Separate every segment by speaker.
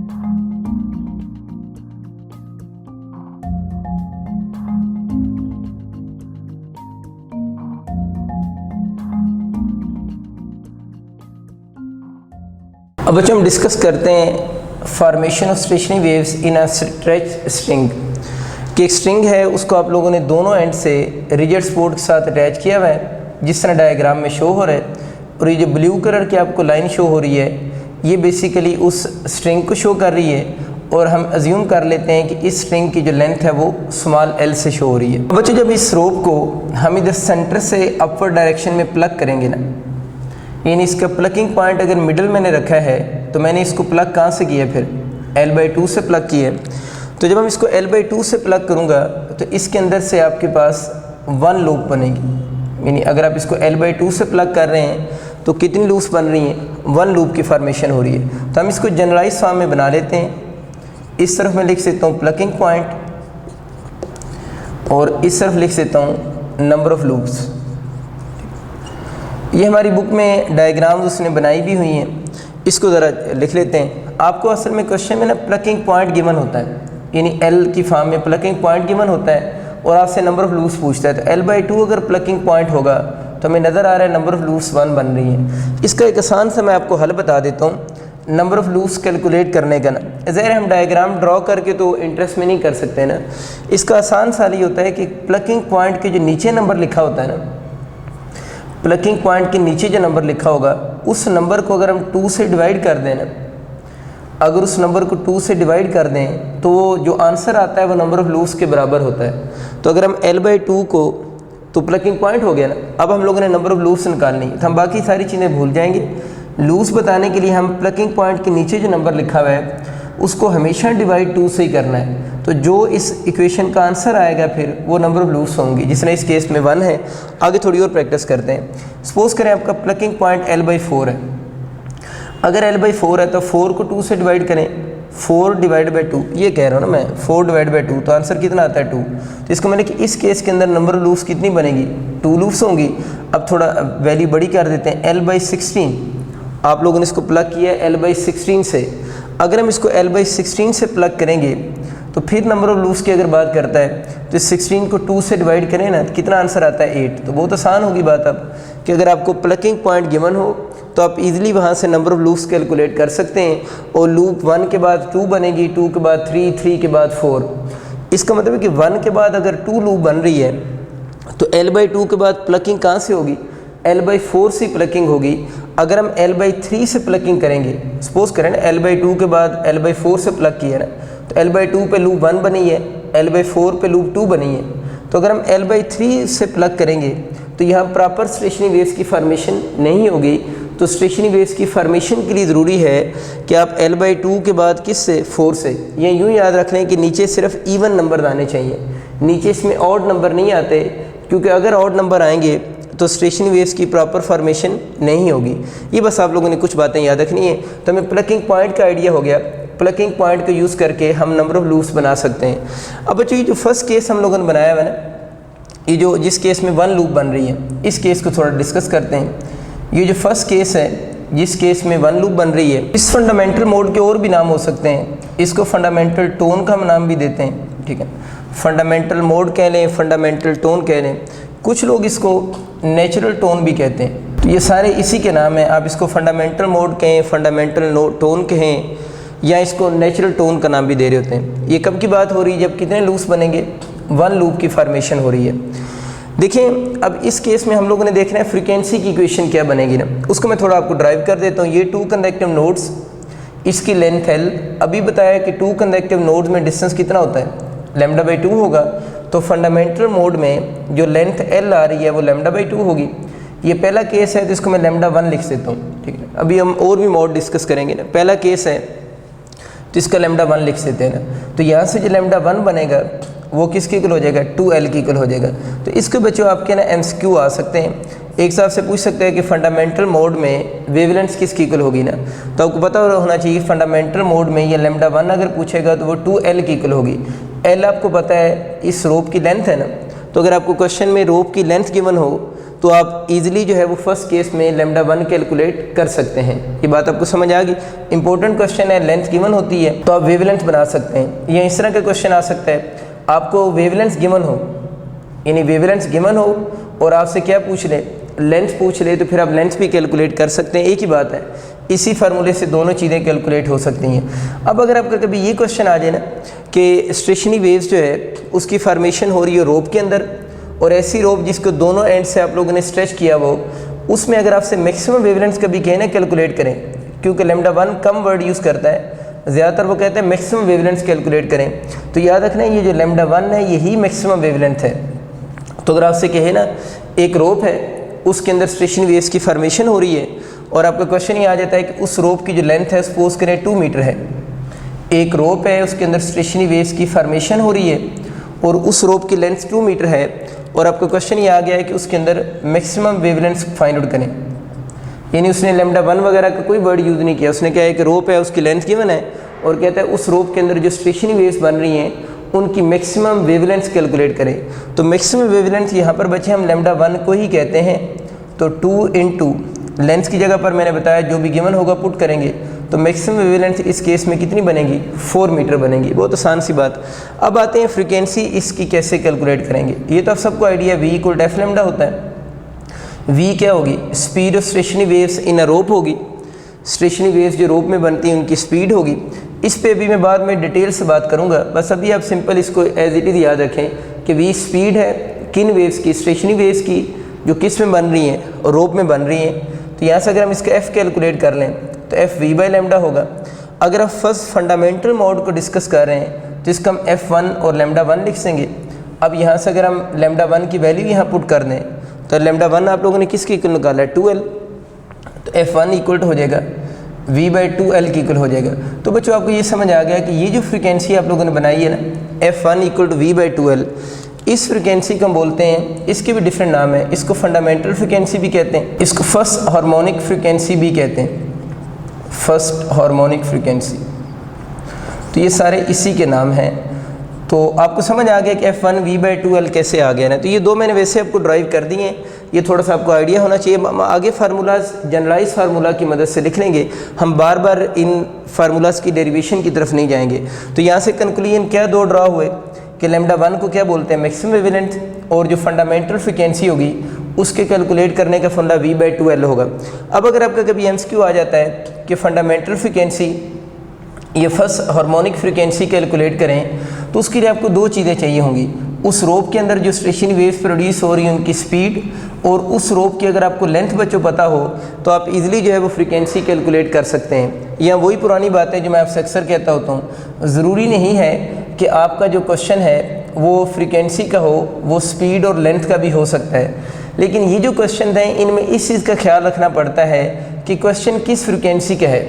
Speaker 1: अब बच्चों हम डिस्कस करते हैं formation of stationary waves in a stretch string. कि एक स्ट्रिंग है उसको आप लोगों ने दोनों एंड से रिजिड सपोर्ट के साथ अटैच किया हुआ है जिस तरह डायग्राम में शो हो रहा है। और ये जो ब्लू कलर की आपको लाइन शो हो रही है ये बेसिकली उस स्ट्रिंग को शो कर रही है और हम अज्यूम कर लेते हैं कि इस स्ट्रिंग की जो लेंथ है वो स्मॉल एल से शो हो रही है। बच्चों जब इस रोप को हम इधर सेंटर से अपवर्ड डायरेक्शन में प्लग करेंगे ना, यानी इसका प्लकिंग पॉइंट अगर मिडल मैंने रखा है तो मैंने इसको प्लग कहाँ से किया, फिर L/2 से प्लग किया। तो जब हम इसको L/2 से प्लग करूँगा तो इसके अंदर से आपके पास 1 लूप बनेगी। यानी अगर आप इसको L/2 से प्लग कर रहे हैं तो कितनी लूप्स बन रही हैं, 1 लूप की फॉर्मेशन हो रही है। तो हम इसको जनरलाइज फॉर्म में बना लेते हैं। इस तरफ मैं लिख सकता हूँ प्लकिंग पॉइंट और इस तरफ लिख सकता हूँ नंबर ऑफ लूप्स। ये हमारी बुक में डायग्राम्स उसने बनाई भी हुई हैं, इसको ज़रा लिख लेते हैं। आपको असल में क्वेश्चन में ना प्लकिंग पॉइंट गिवन होता है, यानी L की फॉर्म में प्लकिंग पॉइंट गिवन होता है और आपसे नंबर ऑफ़ लूप्स पूछता है। तो L/2 अगर प्लकिंग पॉइंट होगा तो हमें नज़र आ रहा है नंबर ऑफ़ लूप्स 1 बन रही है। इसका एक आसान सा मैं आपको हल बता देता हूँ नंबर ऑफ़ लूप्स कैलकुलेट करने का ना। ज़ाहिर हम डायग्राम ड्रॉ करके तो इंटरेस्ट में नहीं कर सकते ना। इसका आसान सा ये होता है कि प्लकिंग पॉइंट के जो नीचे नंबर लिखा होता है ना, प्लकिंग पॉइंट के नीचे जो नंबर लिखा होगा उस नंबर को अगर हम 2 से डिवाइड कर दें ना, अगर उस नंबर को 2 से डिवाइड कर दें तो वो जो आंसर आता है वो नंबर ऑफ़ लूप्स के बराबर होता है। तो अगर हम L/2 को, तो प्लकिंग पॉइंट हो गया ना, अब हम लोगों ने नंबर ऑफ़ लूप्स निकालनी है तो हम बाकी सारी चीज़ें भूल जाएंगे। लूप्स बताने के लिए हम प्लकिंग पॉइंट के नीचे जो नंबर लिखा हुआ है उसको हमेशा डिवाइड 2 से ही करना है। तो जो इस इक्वेशन का आंसर आएगा फिर वो नंबर ऑफ़ लूप्स होंगी, जिसने इस केस में 1 है। आगे थोड़ी और प्रैक्टिस करते हैं। सपोज करें आपका प्लकिंग पॉइंट L/4 है। अगर L/4 है तो 4 को 2 से डिवाइड करें, 4/2, ये कह रहा हूँ ना मैं, 4/2, तो आंसर कितना आता है 2। तो इसको मैंने कि इस केस के अंदर नंबर ऑफ़ लूप्स कितनी बनेगी, 2 लूप्स होंगी। अब थोड़ा वैल्यू बड़ी कर देते हैं, L/16 आप लोगों ने इसको प्लग किया है L/16 से। अगर हम इसको L/16 से प्लग करेंगे तो फिर नंबर ऑफ़ लूप्स की अगर बात करता है तो 16 को 2 से डिवाइड करें ना, कितना आंसर आता है 8। तो बहुत आसान होगी बात अब कि अगर आपको प्लकिंग पॉइंट गिवन हो तो आप इजीली वहाँ से नंबर ऑफ़ लूप्स कैलकुलेट कर सकते हैं। और लूप 1 के बाद 2 बनेगी, 2 के बाद 3, 3 के बाद 4। इसका मतलब है कि 1 के बाद अगर 2 लूप बन रही है तो L/2 के बाद प्लकिंग कहाँ से होगी, L/4 से प्लकिंग होगी। अगर हम L/3 से प्लकिंग करेंगे, सपोज करें ना L/2 के बाद L/4 से प्लग किया ना, तो L/2 पे लूप 1 बनी है, L/4 पे लूप 2 बनी है। तो अगर हम L/3 से प्लग करेंगे तो यहाँ प्रॉपर स्टेशनरी वेव्स की फॉर्मेशन नहीं होगी। तो स्टेशनरी वेव्स की फॉर्मेशन के लिए ज़रूरी है कि आप L/2 के बाद किस से, 4 से। ये यूँ याद रख लें कि नीचे सिर्फ इवन नंबर आने चाहिए, नीचे इसमें ऑड नंबर नहीं आते, क्योंकि अगर ऑड नंबर आएंगे तो स्टेशनरी वेव्स की प्रॉपर फॉर्मेशन नहीं होगी। ये बस आप लोगों ने कुछ बातें याद रखनी है। तो हमें प्लकिंग पॉइंट का आइडिया हो गया। प्लकिंग पॉइंट को यूज़ करके हम नंबर ऑफ़ लूप्स बना सकते हैं। अब बच्चों ये जो फर्स्ट केस हम लोगों ने बनाया हुआ है ना, ये जो जिस केस में 1 लूप बन रही है, इस केस को थोड़ा डिस्कस करते हैं। ये जो फर्स्ट केस है जिस केस में 1 लूप बन रही है, इस फंडामेंटल मोड के और भी नाम हो सकते हैं। इसको फंडामेंटल टोन का नाम भी देते हैं, ठीक है। फंडामेंटल मोड कह लें, फंडामेंटल टोन कह लें, कुछ लोग इसको नेचुरल टोन भी कहते हैं। तो ये सारे इसी के नाम हैं। आप इसको फंडामेंटल मोड कहें, फंडामेंटल टोन कहें, या इसको नेचुरल टोन का नाम भी दे रहे होते हैं। ये कब की बात हो रही है, जब कितने लूप्स बनेंगे, 1 लूप की फॉर्मेशन हो रही है। देखिए अब इस केस में हम लोगों ने देखना है फ्रीक्वेंसी की इक्वेशन क्या बनेगी ना, उसको मैं थोड़ा आपको ड्राइव कर देता हूँ। ये 2 कंडक्टिव नोड्स, इसकी लेंथ L, अभी बताया कि 2 कंडक्टिव नोड्स में डिस्टेंस कितना होता है, λ/2 होगा। तो फंडामेंटल मोड में जो लेंथ L आ रही है वो λ/2 होगी। ये पहला केस है तो इसको मैं λ1 लिख देता हूँ, ठीक है। अभी हम और भी मोड डिस्कस करेंगे ना। पहला केस है तो इसका λ1 लिख देते हैं ना। तो यहाँ से जो λ1 बनेगा वो किसके इक्वल हो जाएगा, 2L की इक्वल हो जाएगा। तो इसके बच्चों आपके ना MCQ आ सकते हैं। एक साहब से पूछ सकते हैं कि फंडामेंटल मोड में वेवलेंथ किसकी इक्वल होगी ना, तो आपको पता होना चाहिए फंडामेंटल मोड में ये λ1 अगर पूछेगा तो वो 2L की इक्वल होगी। L आपको पता है इस रोप की लेंथ है ना। तो अगर आपको क्वेश्चन में रोप की लेंथ गिवन हो तो तो आप इजीली जो है वो फर्स्ट केस में लैम्डा 1 कैलकुलेट कर सकते हैं। ये बात आपको समझ आ गई। इंपॉर्टेंट क्वेश्चन है, लेंथ गिवन होती है तो आप वेवलेंथ बना सकते हैं। या इस तरह का क्वेश्चन आ सकता है, आपको वेवलेंथ गिवन हो, यानी वेवलेंथ गिवन हो और आपसे क्या पूछ ले, लेंथ पूछ ले, तो फिर आप लेंथ भी कैलकुलेट कर सकते हैं। एक ही बात है, इसी फार्मूले से दोनों चीज़ें कैलकुलेट हो सकती हैं। अब अगर आपका कभी ये क्वेश्चन आ जाए ना कि स्टेशनरी वेव्स जो है उसकी फॉर्मेशन हो रही है रोप के अंदर, और ऐसी रोप जिसको दोनों एंड से आप लोगों ने स्ट्रेच किया वो, उसमें अगर आपसे मैक्सिमम वेवलेंथ कभी कहें ना कैलकुलेट करें, क्योंकि लैम्डा 1 कम वर्ड यूज़ करता है, ज़्यादातर वो कहते हैं मैक्सिमम वेवलेंथ कैलकुलेट करें। तो याद रखना ये जो लैम्डा 1 है यही मैक्सिमम वेवलेंथ है। तो अगर आपसे कहे ना एक रोप है उसके अंदर स्टेशनरी वेव्स की फॉर्मेशन हो रही है और आपका क्वेश्चन ये आ जाता है कि उस रोप की जो लेंथ है सपोज करें 2 मीटर है, एक रोप है उसके अंदर स्टेशनरी वेव्स की फॉर्मेशन हो रही है और उस रोप की लेंथ 2 मीटर है, और आपका क्वेश्चन ये आ गया है कि उसके अंदर मैक्सिमम वेवलेंथ फाइंड आउट करें। यानी उसने लैम्डा 1 वगैरह का कोई वर्ड यूज़ नहीं किया, उसने क्या है कि रोप है उसकी लेंथ गिवन है और कहता है उस रोप के अंदर जो स्टेशनरी वेव्स बन रही हैं उनकी मैक्सिमम वेवलेंथ कैलकुलेट करें। तो मैक्सिमम वेवलेंथ यहाँ पर बच्चे हम लैम्डा 1 को ही कहते हैं। तो 2 × लेंथ की जगह पर मैंने बताया जो भी गिवन होगा पुट करेंगे, तो मैक्सिमम वेवलेंथ इस केस में कितनी बनेगी, 4 मीटर बनेगी। बहुत आसान सी बात। अब आते हैं फ्रीक्वेंसी इसकी कैसे कैलकुलेट करेंगे। ये तो आप सबको आइडिया V = f लैम्डा होता है। V क्या होगी, speed of stationary waves in a rope होगी। स्टेशनरी वेव्स जो रोप में बनती हैं उनकी स्पीड होगी। इस पे भी मैं बाद में डिटेल से बात करूंगा, बस अभी आप सिंपल इसको एज इट इज़ याद रखें कि V स्पीड है किन वेव्स की, स्टेशनरी वेव्स की जो किस में बन रही हैं और रोप में बन रही हैं। तो यहाँ से अगर हम इसका F कैलकुलेट कर लें तो F V/λ होगा। अगर आप फर्स्ट फंडामेंटल मोड को डिस्कस कर रहे हैं तो इसका हम F1 और लैम्डा 1 लिख देंगे। अब यहाँ से अगर हम लैम्डा 1 की वैल्यू यहाँ पुट कर दें तो लैम्डा 1 आप लोगों ने किसके इक्वल निकाला है, 2L, तो F1 इक्वल हो जाएगा V/2L के इक्वल हो जाएगा। तो बच्चों आपको ये समझ आ गया कि ये जो फ्रीक्वेंसी आप लोगों ने बनाई है ना F1 = V/2L, इस फ्रीक्वेंसी को हम बोलते हैं, इसके भी डिफरेंट नाम है। इसको फंडामेंटल फ्रीक्वेंसी भी कहते हैं, इसको फर्स्ट हार्मोनिक फ्रीक्वेंसी भी कहते हैं, फर्स्ट हार्मोनिक फ्रीक्वेंसी। तो ये सारे इसी के नाम हैं। तो आपको समझ आ गया कि F1 V/2L कैसे आ गया ना। तो ये दो मैंने वैसे आपको ड्राइव कर दिए हैं, ये थोड़ा सा आपको आइडिया होना चाहिए। आगे फार्मूलाज जनरलाइज फार्मूला की मदद से लिख लेंगे, हम बार बार इन फार्मूलाज की डेरिवेशन की तरफ नहीं जाएंगे। तो यहाँ से कंक्लूजन क्या दो ड्रा हुए कि लैम्डा 1 को क्या बोलते हैं, मैक्सिमम वेवलेंथ, और जो फंडामेंटल फ्रीक्वेंसी होगी उसके कैलकुलेट करने का फंडा V/2L होगा। अब अगर आपका कभी MCQ आ जाता है कि फंडामेंटल फ्रीक्वेंसी ये फर्स्ट हार्मोनिक फ्रीक्वेंसी कैलकुलेट करें, तो उसके लिए आपको दो चीज़ें चाहिए होंगी। उस रोप के अंदर जो स्टेशनरी वेव्स प्रोड्यूस हो रही हैं उनकी स्पीड, और उस रोप की अगर आपको लेंथ बच्चों पता हो तो आप इजीली जो है वो फ्रीक्वेंसी कैलकुलेट कर सकते हैं। या वही पुरानी बात है जो मैं आपसे अक्सर कहता होता हूँ, ज़रूरी नहीं है कि आपका जो क्वेश्चन है वो फ्रीक्वेंसी का हो, वो स्पीड और लेंथ का भी हो सकता है। लेकिन ये जो क्वेश्चन हैं इनमें इस चीज़ का ख्याल रखना पड़ता है कि क्वेश्चन किस फ्रीक्वेंसी का है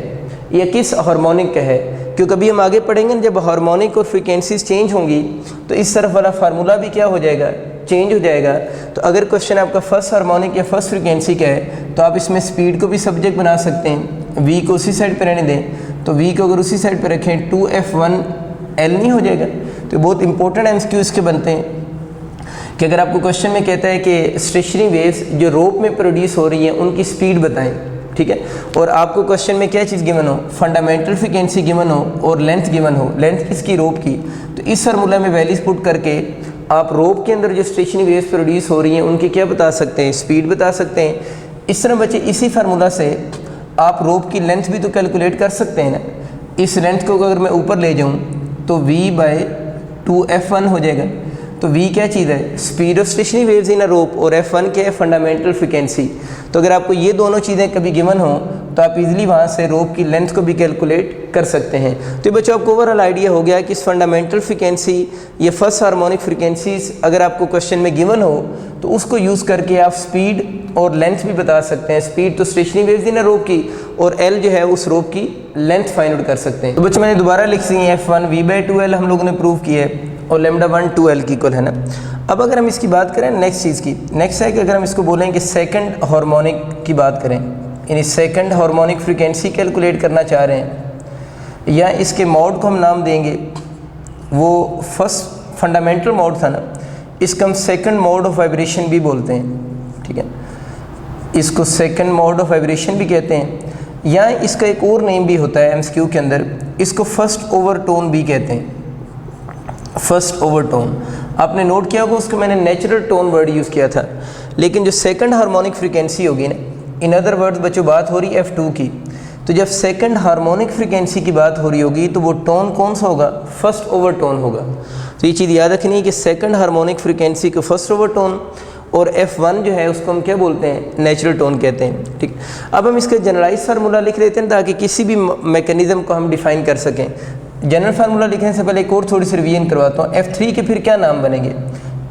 Speaker 1: या किस हार्मोनिक का है, क्योंकि अभी हम आगे पढ़ेंगे ना, जब हार्मोनिक और फ्रीक्वेंसीज चेंज होंगी तो इस तरफ वाला फार्मूला भी क्या हो जाएगा, चेंज हो जाएगा। तो अगर क्वेश्चन आपका फर्स्ट हार्मोनिक या फर्स्ट फ्रीक्वेंसी का है तो आप इसमें स्पीड को भी सब्जेक्ट बना सकते हैं, V को उसी साइड पर रहने दें। तो V को अगर उसी साइड पर रखें 2F1L नहीं हो जाएगा। तो बहुत इंपॉर्टेंट MCQ इसके बनते हैं कि अगर आपको क्वेश्चन में कहता है कि स्टेशनरी वेव्स जो रोप में प्रोड्यूस हो रही हैं उनकी स्पीड बताएं, ठीक है, और आपको क्वेश्चन में क्या चीज़ गिवन हो, फंडामेंटल फ्रीक्वेंसी गिवन हो और लेंथ गिवन हो, लेंथ किसकी, रोप की, तो इस फार्मूला में वैल्यूज पुट करके आप रोप के अंदर जो स्टेशनरी वेव्स प्रोड्यूस हो रही हैं उनकी क्या बता सकते हैं, स्पीड बता सकते हैं। इस तरह बच्चे इसी फार्मूला से आप रोप की लेंथ भी तो कैलकुलेट कर सकते हैं ना। इस लेंथ को अगर मैं ऊपर ले जाऊँ तो V/2F1 हो जाएगा। तो V क्या चीज़ है, speed of stationary waves in a rope, और F1 क्या है, फंडामेंटल फ्रीक्वेंसी। तो अगर आपको ये दोनों चीज़ें कभी गिवन हो तो आप इजीली वहाँ से रोप की लेंथ को भी कैलकुलेट कर सकते हैं। तो बच्चों आपको ओवरऑल आइडिया हो गया कि इस फंडामेंटल फ्रीक्वेंसी ये फर्स्ट हार्मोनिक फ्रीक्वेंसीज अगर आपको क्वेश्चन में गिवन हो तो उसको यूज़ करके आप स्पीड और लेंथ भी बता सकते हैं। स्पीड तो स्टेशनरी वेव्स इन अ रोप की, और L जो है उस रोप की लेंथ फाइंड आउट कर सकते हैं। तो बच्चों मैंने दोबारा लिख दी है F1 V/2L हम लोगों ने प्रूव किया है, और लैम्डा 1 2L की इक्वल है ना। अब अगर हम इसकी बात करें नेक्स्ट चीज़ की, नेक्स्ट है कि अगर हम इसको बोलें कि सेकंड हार्मोनिक की बात करें, यानी सेकंड हार्मोनिक फ्रीक्वेंसी कैलकुलेट करना चाह रहे हैं, या इसके मोड को हम नाम देंगे, वो फर्स्ट फंडामेंटल मोड था ना, इसका हम सेकंड मोड ऑफ वाइब्रेशन भी बोलते हैं, ठीक है। इसको सेकंड मोड ऑफ वाइब्रेशन भी कहते हैं, या इसका एक और नेम भी होता है एमसीक्यू के अंदर, इसको फर्स्ट ओवरटोन भी कहते हैं। फर्स्ट ओवरटोन आपने नोट किया होगा, उसको मैंने नेचुरल टोन वर्ड यूज़ किया था, लेकिन जो सेकंड हार्मोनिक फ्रीक्वेंसी होगी ना, इन अदर वर्ड्स बच्चों बात हो रही है F2 की, तो जब सेकंड हार्मोनिक फ्रीक्वेंसी की बात हो रही होगी तो वो टोन कौन सा होगा? फर्स्ट ओवरटोन होगा। तो ये चीज़ याद रखनी है कि सेकंड हार्मोनिक फ्रीक्वेंसी को फर्स्ट ओवरटोन, और F1 जो है उसको हम क्या बोलते हैं? नेचुरल टोन कहते हैं। ठीक, अब हम इसका जनरलाइज फार्मूला लिख लेते हैं ताकि किसी भी मैकेनिज्म को हम डिफाइन कर सकें। जनरल फार्मूला लिखने से पहले एक और थोड़ी सी रिवीजन करवाता हूँ। F3 के फिर क्या नाम बनेंगे?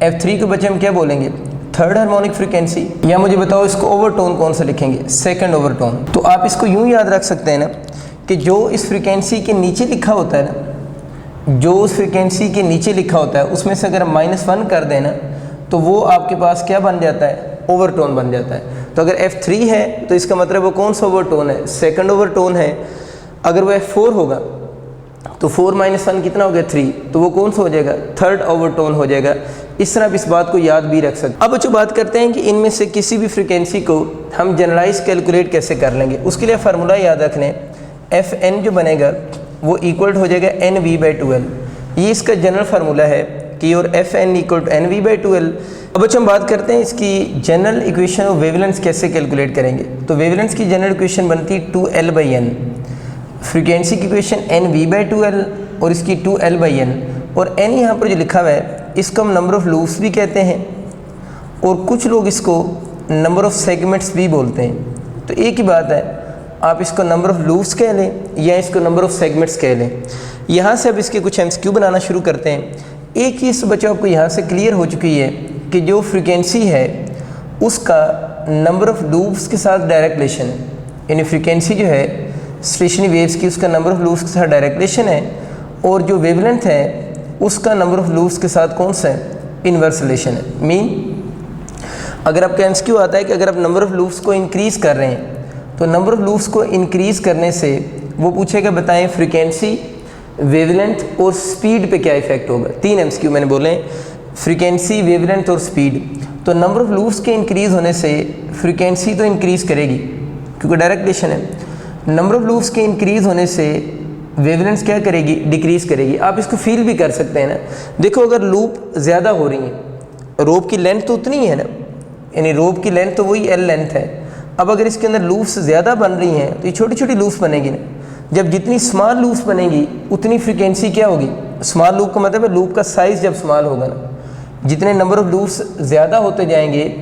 Speaker 1: F3 को बच्चे हम क्या बोलेंगे? थर्ड हार्मोनिक फ्रीक्वेंसी, या मुझे बताओ इसको ओवरटोन कौन सा लिखेंगे? Second overtone. तो आप इसको यूँ याद रख सकते हैं ना कि जो इस फ्रीक्वेंसी के नीचे लिखा होता है ना, जो उस फ्रीक्वेंसी के नीचे लिखा होता है उसमें से अगर -1 कर देना तो वो आपके पास क्या बन जाता है? ओवरटोन बन जाता है। तो अगर F3 है तो इसका मतलब वो कौन सा ओवरटोन है? सेकंड ओवरटोन है। अगर वो F4 होगा तो 4 - 1 कितना हो गया? 3, तो वो कौन सा हो जाएगा? थर्ड ओवरटोन हो जाएगा। इस तरह आप इस बात को याद भी रख सकते। अब जो बात करते हैं कि इनमें से किसी भी फ्रीक्वेंसी को हम जनरलाइज कैलकुलेट कैसे कर लेंगे, उसके लिए फार्मूला याद रख लें। Fn जो बनेगा वो इक्वल हो जाएगा NV/12। ये इसका जनरल फार्मूला है कि और Fn = NV/12। अब हम बात करते हैं इसकी जनरल इक्वेशन ऑफ वेवलेंस कैसे कैलकुलेट करेंगे। तो वेवलेंस की जनरल इक्वेशन बनती है 2L/n। फ्रीक्वेंसी की इक्वेशन NV/12 और इसकी 2L/n, और n यहाँ पर जो लिखा हुआ है इसको हम नंबर ऑफ लूप्स भी कहते हैं, और कुछ लोग इसको नंबर ऑफ सेगमेंट्स भी बोलते हैं। तो एक ही बात है, आप इसको नंबर ऑफ लूप्स कह लें या इसको नंबर ऑफ सेगमेंट्स कह लें। यहाँ से अब इसके कुछ MCQ बनाना शुरू करते हैं। एक चीज़ बच्चों आपको यहाँ से क्लियर हो चुकी है कि जो फ्रीक्वेंसी है उसका नंबर ऑफ लूप्स के साथ डायरेक्ट रिलेशन है, यानी फ्रीक्वेंसी जो है स्टेशनरी वेव्स की उसका नंबर ऑफ लूप्स के साथ डायरेक्ट रिलेशन है, और जो वेवलेंथ है उसका नंबर ऑफ लूप्स के साथ कौन सा है? इन्वर्स रिलेशन है। मीन अगर आपका MCQ आता है कि अगर आप नंबर ऑफ लूप्स को इंक्रीज़ कर रहे हैं तो नंबर ऑफ लूप्स को इंक्रीज़ करने से वो पूछेगा बताएं फ्रीक्वेंसी, वेवलेंथ और स्पीड पे क्या इफेक्ट होगा। 3 MCQ मैंने बोले, फ्रीक्वेंसी, वेवलेंथ और स्पीड। तो नंबर ऑफ लूप्स के इंक्रीज़ होने से फ्रीक्वेंसी तो इंक्रीज़ करेगी क्योंकि डायरेक्ट रिलेशन है। नंबर ऑफ लूप्स के इंक्रीज़ होने से वेवलेंस क्या करेगी? डिक्रीज़ करेगी। आप इसको फील भी कर सकते हैं ना। देखो अगर लूप ज़्यादा हो रही है, रोप की लेंथ तो उतनी ही है ना, यानी रोप की लेंथ तो वही L लेंथ है। अब अगर इसके अंदर लूप्स ज़्यादा बन रही हैं तो ये छोटी छोटी लूप्स बनेगी ना। जब जितनी स्मॉल लूप्स बनेगी उतनी फ्रीक्वेंसी क्या होगी? स्मॉल लूप का मतलब है लूप का साइज़ जब स्मॉल होगा ना, जितने नंबर ऑफ लूप्स ज़्यादा होते जाएंगे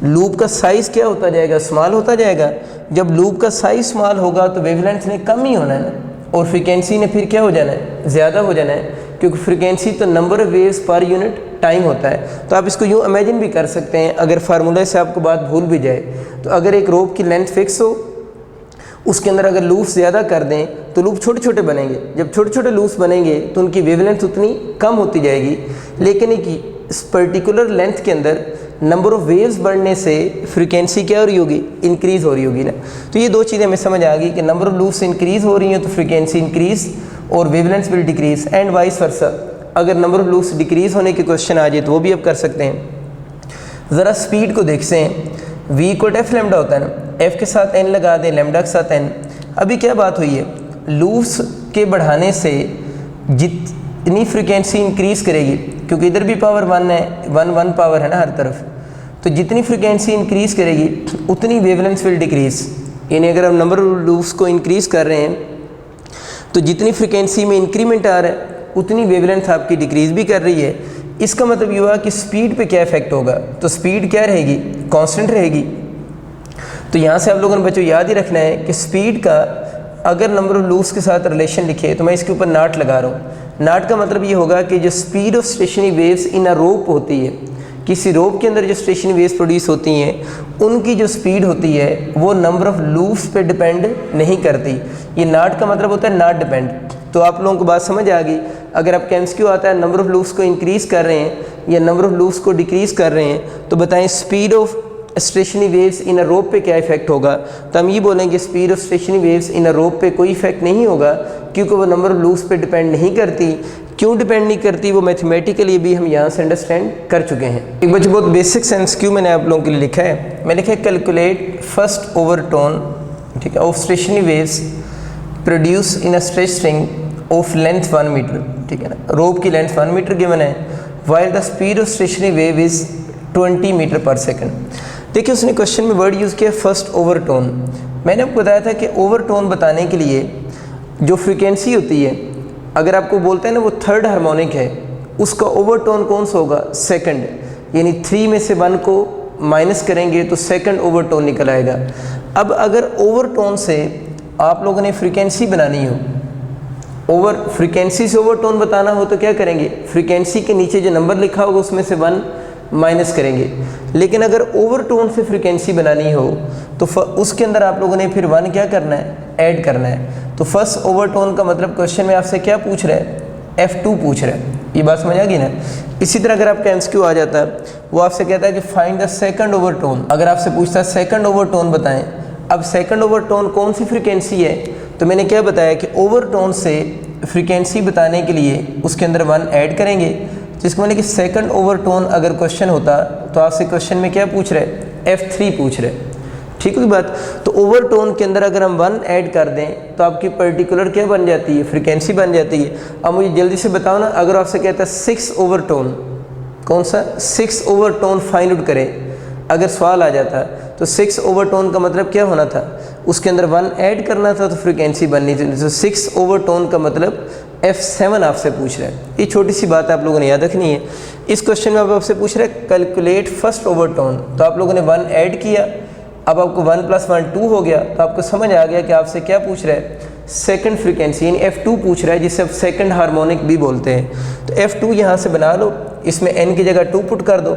Speaker 1: लूप का साइज़ क्या होता जाएगा? स्मॉल होता जाएगा। जब लूप का साइज़ स्मॉल होगा तो वेवलेंथ ने कम ही होना है ना, और फ्रीक्वेंसी ने फिर क्या हो जाना है? ज़्यादा हो जाना है, क्योंकि फ्रीक्वेंसी तो number of waves per unit time होता है। तो आप इसको यूँ इमेजिन भी कर सकते हैं, अगर फार्मूले से आपको बात भूल भी जाए तो अगर एक रोप की लेंथ फिक्स हो, उसके अंदर अगर लूप्स ज़्यादा कर दें तो लूप छोटे छोटे बनेंगे। जब छोटे छोटे लूप्स बनेंगे तो उनकी वेवलेंथ उतनी कम होती जाएगी, लेकिन एक इस पर्टिकुलर लेंथ के अंदर नंबर ऑफ वेव्स बढ़ने से फ्रीक्वेंसी क्या हो रही होगी? इंक्रीज़ हो रही होगी ना। तो ये दो चीज़ें हमें समझ आ गई कि नंबर ऑफ लूप्स इंक्रीज़ हो रही हैं तो फ्रीक्वेंसी इंक्रीज़ और wavelength will decrease, and vice versa. अगर नंबर ऑफ लूप्स डिक्रीज़ होने के क्वेश्चन आ जाए तो वो भी आप कर सकते हैं। ज़रा स्पीड को देखते हैं। V = F लैम्डा होता है ना, F के साथ n लगा दें, लैम्डा के साथ n। अभी क्या बात हुई है? लूप्स के बढ़ाने से जितनी फ्रीक्वेंसी इंक्रीज़ करेगी, क्योंकि इधर भी पावर 1 है, 1 पावर है ना हर तरफ, तो जितनी फ्रीक्वेंसी इंक्रीज़ करेगी उतनी वेवलेंथ विल डिक्रीज़। यानी अगर हम नंबर ऑफ लूप्स को इंक्रीज़ कर रहे हैं तो जितनी फ्रीक्वेंसी में इंक्रीमेंट आ रहा है उतनी वेवलेंथ आपकी डिक्रीज़ भी कर रही है। इसका मतलब ये हुआ कि स्पीड पे क्या इफेक्ट होगा? तो स्पीड क्या रहेगी? कांस्टेंट रहेगी। तो यहाँ से आप लोगों ने बच्चों याद ही रखना है कि स्पीड का अगर नंबर ऑफ लूप्स के साथ रिलेशन लिखे तो मैं इसके ऊपर नाट लगा रहा हूँ। नाट का मतलब ये होगा कि जो speed of stationary waves in a rope होती है, किसी रोप के अंदर जो स्टेशनरी वेव्स प्रोड्यूस होती हैं उनकी जो स्पीड होती है वो नंबर ऑफ लूप्स पे डिपेंड नहीं करती। ये नाट का मतलब होता है नॉट डिपेंड। तो आप लोगों को बात समझ आ गई। अगर आपका MCQ आता है नंबर ऑफ लूप्स को इंक्रीज़ कर रहे हैं या नंबर ऑफ लूप्स को डिक्रीज़ कर रहे हैं तो बताएं speed of stationary waves in a rope पे क्या इफेक्ट होगा? तो हम ये बोलेंगे speed of stationary waves in a rope पे कोई इफेक्ट नहीं होगा, क्योंकि वो नंबर ऑफ लूप्स पे डिपेंड नहीं करती, क्यों डिपेंड नहीं करती, वो मैथमेटिकली भी हम यहाँ से अंडरस्टैंड कर चुके हैं। एक बच्चे बहुत बेसिक एमसीक्यू मैंने आप लोगों के लिए लिखा है, मैं लिखा है कैलकुलेट फर्स्ट ओवरटोन, ठीक है, of stationary waves produce in a stretch string of length 1 metre, ठीक है ना, रोप की लेंथ 1 मीटर गिवन है, while the speed of stationary wave is 20 metre per second. देखिए उसने क्वेश्चन में वर्ड यूज़ किया फर्स्ट ओवरटोन। मैंने आपको बताया था कि ओवरटोन बताने के लिए जो फ्रीक्वेंसी होती है, अगर आपको बोलते हैं ना वो थर्ड हार्मोनिक है, उसका ओवरटोन कौन सा होगा, सेकंड, यानी 3 में से 1 को माइनस करेंगे तो सेकंड ओवरटोन निकल आएगा। अब अगर ओवरटोन से आप लोगों ने फ्रीक्वेंसी बनानी हो, फ्रीक्वेंसी से ओवरटोन बताना हो तो क्या करेंगे, फ्रीक्वेंसी के नीचे जो नंबर लिखा होगा उसमें से 1 माइनस करेंगे। लेकिन अगर ओवरटोन से फ्रीक्वेंसी बनानी हो तो उसके अंदर आप लोगों ने फिर 1 क्या करना है, ऐड करना है। तो फर्स्ट ओवरटोन का मतलब क्वेश्चन में आपसे क्या पूछ रहा है, F2 पूछ रहा है। ये बात समझ आ गई ना। इसी तरह अगर आपका एमसीक्यू आ जाता है, वो आपसे कहता है कि फाइंड द सेकंड ओवरटोन। अगर आपसे पूछता है सेकंड ओवरटोन बताएं, अब सेकंड ओवरटोन कौन सी फ्रीक्वेंसी है, तो मैंने क्या बताया कि ओवरटोन से फ्रीक्वेंसी बताने के लिए उसके अंदर 1 ऐड करेंगे, जिसको मैंने कि सेकंड ओवरटोन अगर क्वेश्चन होता तो आपसे क्वेश्चन में क्या पूछ रहे, F3 पूछ रहे, ठीक है बात। तो ओवरटोन के अंदर अगर हम 1 ऐड कर दें तो आपकी पर्टिकुलर क्या बन जाती है, फ्रीक्वेंसी बन जाती है। अब मुझे जल्दी से बताओ ना, अगर आपसे कहता है 6 ओवरटोन, कौन सा 6 ओवरटोन फाइंड आउट करें, अगर सवाल आ जाता तो 6 ओवरटोन का मतलब क्या होना था, उसके अंदर 1 ऐड करना था तो फ्रीक्वेंसी बननी थी। तो 6 ओवरटोन का मतलब F7 आपसे पूछ रहा है। ये छोटी सी बात आप लोगों ने याद रखनी है। इस क्वेश्चन में आपसे पूछ रहा है कैलकुलेट फर्स्ट ओवरटोन, तो आप लोगों ने 1 ऐड किया, अब आपको 1 + 1 2 हो गया, तो आपको समझ आ गया कि आपसे क्या पूछ रहा है, सेकंड फ्रीक्वेंसी, यानी F2 पूछ रहा है, जिसे आप सेकंड हार्मोनिक भी बोलते हैं। तो F2 यहाँ से बना लो, इसमें n की जगह 2 पुट कर दो,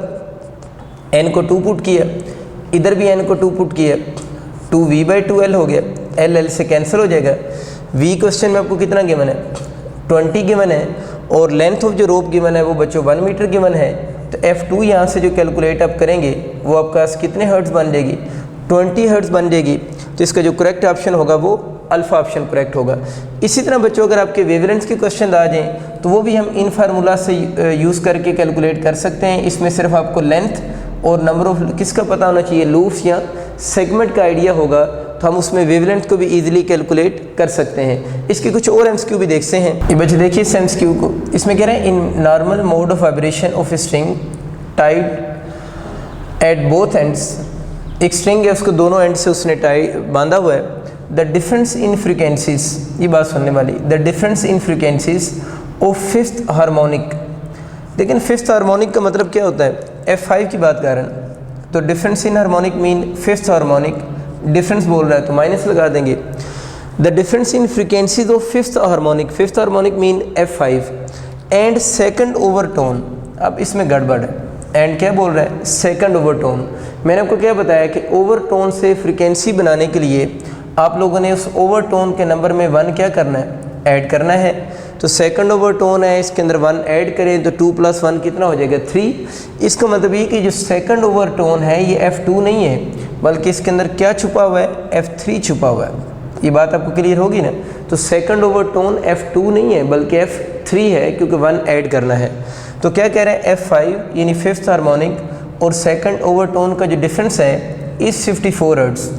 Speaker 1: n को 2 पुट किया, इधर भी n को 2 पुट किया, 2v/2l हो गया, l से कैंसिल हो जाएगा। v क्वेश्चन में आपको कितना गिवन है, 20 गिवन है, और लेंथ ऑफ जो रोप गिवन है वो बच्चों 1 मीटर गिवन है। तो F2 यहाँ से जो कैलकुलेट आप करेंगे वो आपका कितने हर्ट्ज़ बन जाएगी, 20 हर्ट्ज़ बन जाएगी। तो इसका जो करेक्ट ऑप्शन होगा वो अल्फ़ा ऑप्शन करेक्ट होगा। इसी तरह बच्चों अगर आपके वेवलेंथ्स के क्वेश्चन आ जाएँ तो वो भी हम इन फार्मूला से यूज़ करके कैलकुलेट कर सकते हैं। इसमें सिर्फ आपको लेंथ और नंबर ऑफ किसका पता होना चाहिए, लूप्स या सेगमेंट का आइडिया होगा, तो हम उसमें वेवलेंथ को भी इजीली कैलकुलेट कर सकते हैं। इसके कुछ और एमसीक्यू भी देखते हैं। ये बच्चे देखिए इस एमसीक्यू को, इसमें कह रहे हैं in normal mode of vibration of string tied at both ends, एक स्ट्रिंग है उसको दोनों एंड से उसने टाई बांधा हुआ है, द डिफरेंस इन फ्रीक्वेंसीज, ये बात सुनने वाली, the difference in frequencies of fifth harmonic. लेकिन फिफ्थ हार्मोनिक का मतलब क्या होता है, F5 की बात कर रहे हैं, तो difference in harmonic mean fifth harmonic, difference बोल रहा है तो माइनस लगा देंगे। The difference in frequencies of fifth harmonic mean F5 and second overtone. अब इसमें गड़बड़ है, एंड क्या बोल रहा है, सेकंड ओवरटोन। मैंने आपको क्या बताया कि ओवरटोन से फ्रीक्वेंसी बनाने के लिए आप लोगों ने उस ओवरटोन के नंबर में 1 क्या करना है, ऐड करना है। तो सेकंड ओवरटोन है, इसके अंदर 1 ऐड करें तो 2 + 1 कितना हो जाएगा, 3। इसका मतलब ये कि जो सेकंड ओवरटोन है ये F2 नहीं है, बल्कि इसके अंदर क्या छुपा हुआ है, F3 छुपा हुआ है। ये बात आपको क्लियर होगी ना। तो सेकंड ओवरटोन F2 नहीं है बल्कि F3 है, क्योंकि 1 ऐड करना है। तो क्या कह रहे हैं, F5 यानी फिफ्थ हार्मोनिक और सेकंड ओवरटोन का जो डिफरेंस है इस 54 हर्ट्ज़,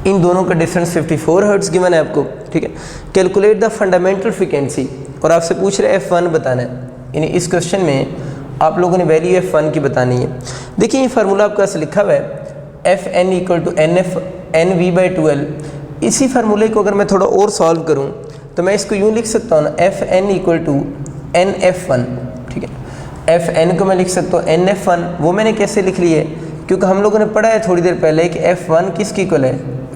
Speaker 1: इन दोनों का डिफरेंस 54 हर्ट्ज़ गिवन है आपको, ठीक है। कैलकुलेट द फंडामेंटल फ्रीक्वेंसी, और आपसे पूछ रहे F1 बताना है, यानी इस क्वेश्चन में आप लोगों ने वैल्यू F1 की बतानी है। देखिए ये फार्मूला आपका ऐसे लिखा हुआ है, Fn = NV/2L। इसी फार्मूले को अगर मैं थोड़ा और सॉल्व करूं तो मैं इसको यूँ लिख सकता हूँ ना, Fn = NF1, ठीक है। Fn को मैं लिख सकता हूँ NF1। वो मैंने कैसे लिख ली है, क्योंकि हम लोगों ने पढ़ा है थोड़ी देर पहले कि F1 किसकी इक्वल है,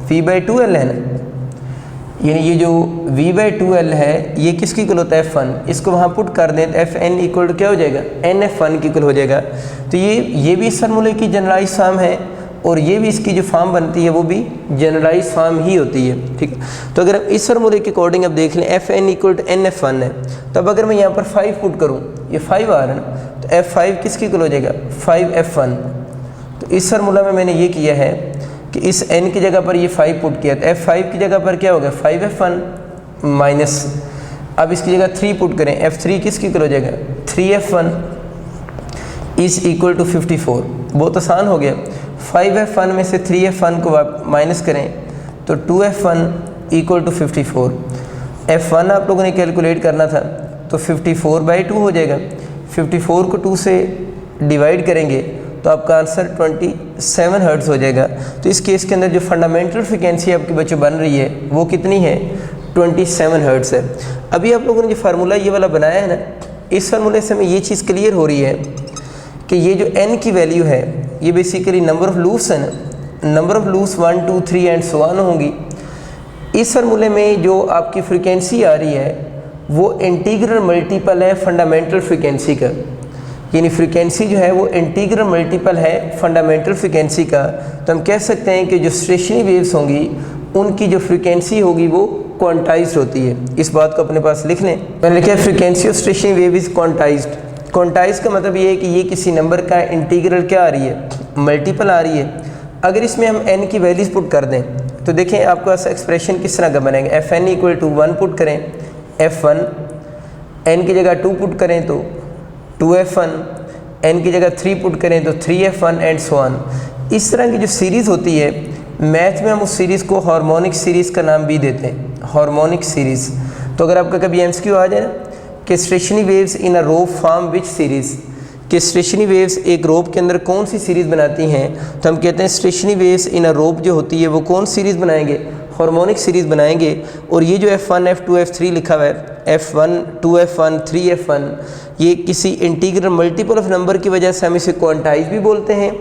Speaker 1: V/2L है ना, यानी ये जो V/2L है ये किसकी इक्वल होता है, F1। इसको वहाँ पुट कर दें तो Fn = क्या हो जाएगा, NF1 की इक्वल हो जाएगा। तो ये भी इस फार्मूले की जनरलाइज फॉर्म है, और ये भी इसकी जो फॉर्म बनती है वो भी जनरलाइज फॉर्म ही होती है, ठीक है। तो अगर हम इस फार्मूले के अकॉर्डिंग अब देख लें, Fn = NF1 है, तब अगर मैं यहाँ पर 5 पुट करूँ, ये 5 आ रहा है ना, तो F5 किसकी इक्वल हो जाएगा, 5F1। तो इस फार्मूला में मैंने ये किया है कि इस n की जगह पर ये 5 पुट किया, तो F5 की जगह पर क्या होगा, 5F1 माइनस अब इसकी जगह 3 पुट करें, F3 किसकी इक्वल हो जाएगा 3F1 इज़ इक्वल टू 54। बहुत आसान हो गया। 5F1 में से 3F1 को माइनस करें तो 2F1 इक्वल टू 54। F1 आप लोगों ने कैलकुलेट करना था तो 54/2 हो जाएगा। 54 को 2 से डिवाइड करेंगे तो आपका आंसर 27 हर्ट्ज़ हो जाएगा। तो इस केस के अंदर जो फंडामेंटल फ्रिक्वेंसी आपके बच्चों बन रही है वो कितनी है 27 हर्ट्ज़ है। अभी आप लोगों ने जो फार्मूला ये वाला बनाया है ना, इस फार्मूले से हमें ये चीज़ क्लियर हो रही है कि ये जो n की वैल्यू है ये बेसिकली नंबर ऑफ़ लूप्स है ना, number of loops 1 2 3 and so on होंगी। इस फार्मूले में जो आपकी फ्रिक्वेंसी आ रही है वो इंटीग्रल मल्टीपल है फंडामेंटल फ्रिक्वेंसी का, यानी फ्रिक्वेंसी जो है वो इंटीग्रल मल्टीपल है फंडामेंटल फ्रिक्वेंसी का। तो हम कह सकते हैं कि जो स्टेशनरी वेव्स होंगी उनकी जो फ्रिक्वेंसी होगी वो क्वांटाइज्ड होती है। इस बात को अपने पास लिख लें। मैंने लिखा है frequency of stationary wave is quantized. Quantize का मतलब ये है कि ये किसी नंबर का इंटीग्रल क्या आ रही है मल्टीपल आ रही है। अगर इसमें हम n की वैल्यूज़ पुट कर दें तो देखें आपके पास एक्सप्रेशन किस तरह का बनेगा। Fn इक्वल टू 1 पुट करें F1, n की जगह 2 पुट करें तो 2F1, n की जगह 3 पुट करें तो 3F1 एंड सो ऑन। इस तरह की जो सीरीज़ होती है मैथ में हम उस सीरीज़ को हार्मोनिक सीरीज़ का नाम भी देते हैं, हार्मोनिक सीरीज़। तो अगर आपका कभी MCQ आ जाए ना कि stationery waves in a rope form which series, कि स्टेशनरी वेव्स एक रोप के अंदर कौन सी सीरीज़ बनाती हैं, तो हम कहते हैं स्टेशनरी वेव्स इन अ रोप जो होती है वो कौन सीरीज़ बनाएंगे, हार्मोनिक सीरीज़ बनाएंगे। और ये जो F1 F2 F3 लिखा हुआ है F1 2F1 3F1 ये किसी इंटीग्रल मल्टीपल ऑफ नंबर की वजह से हम इसे क्वांटाइज भी बोलते हैं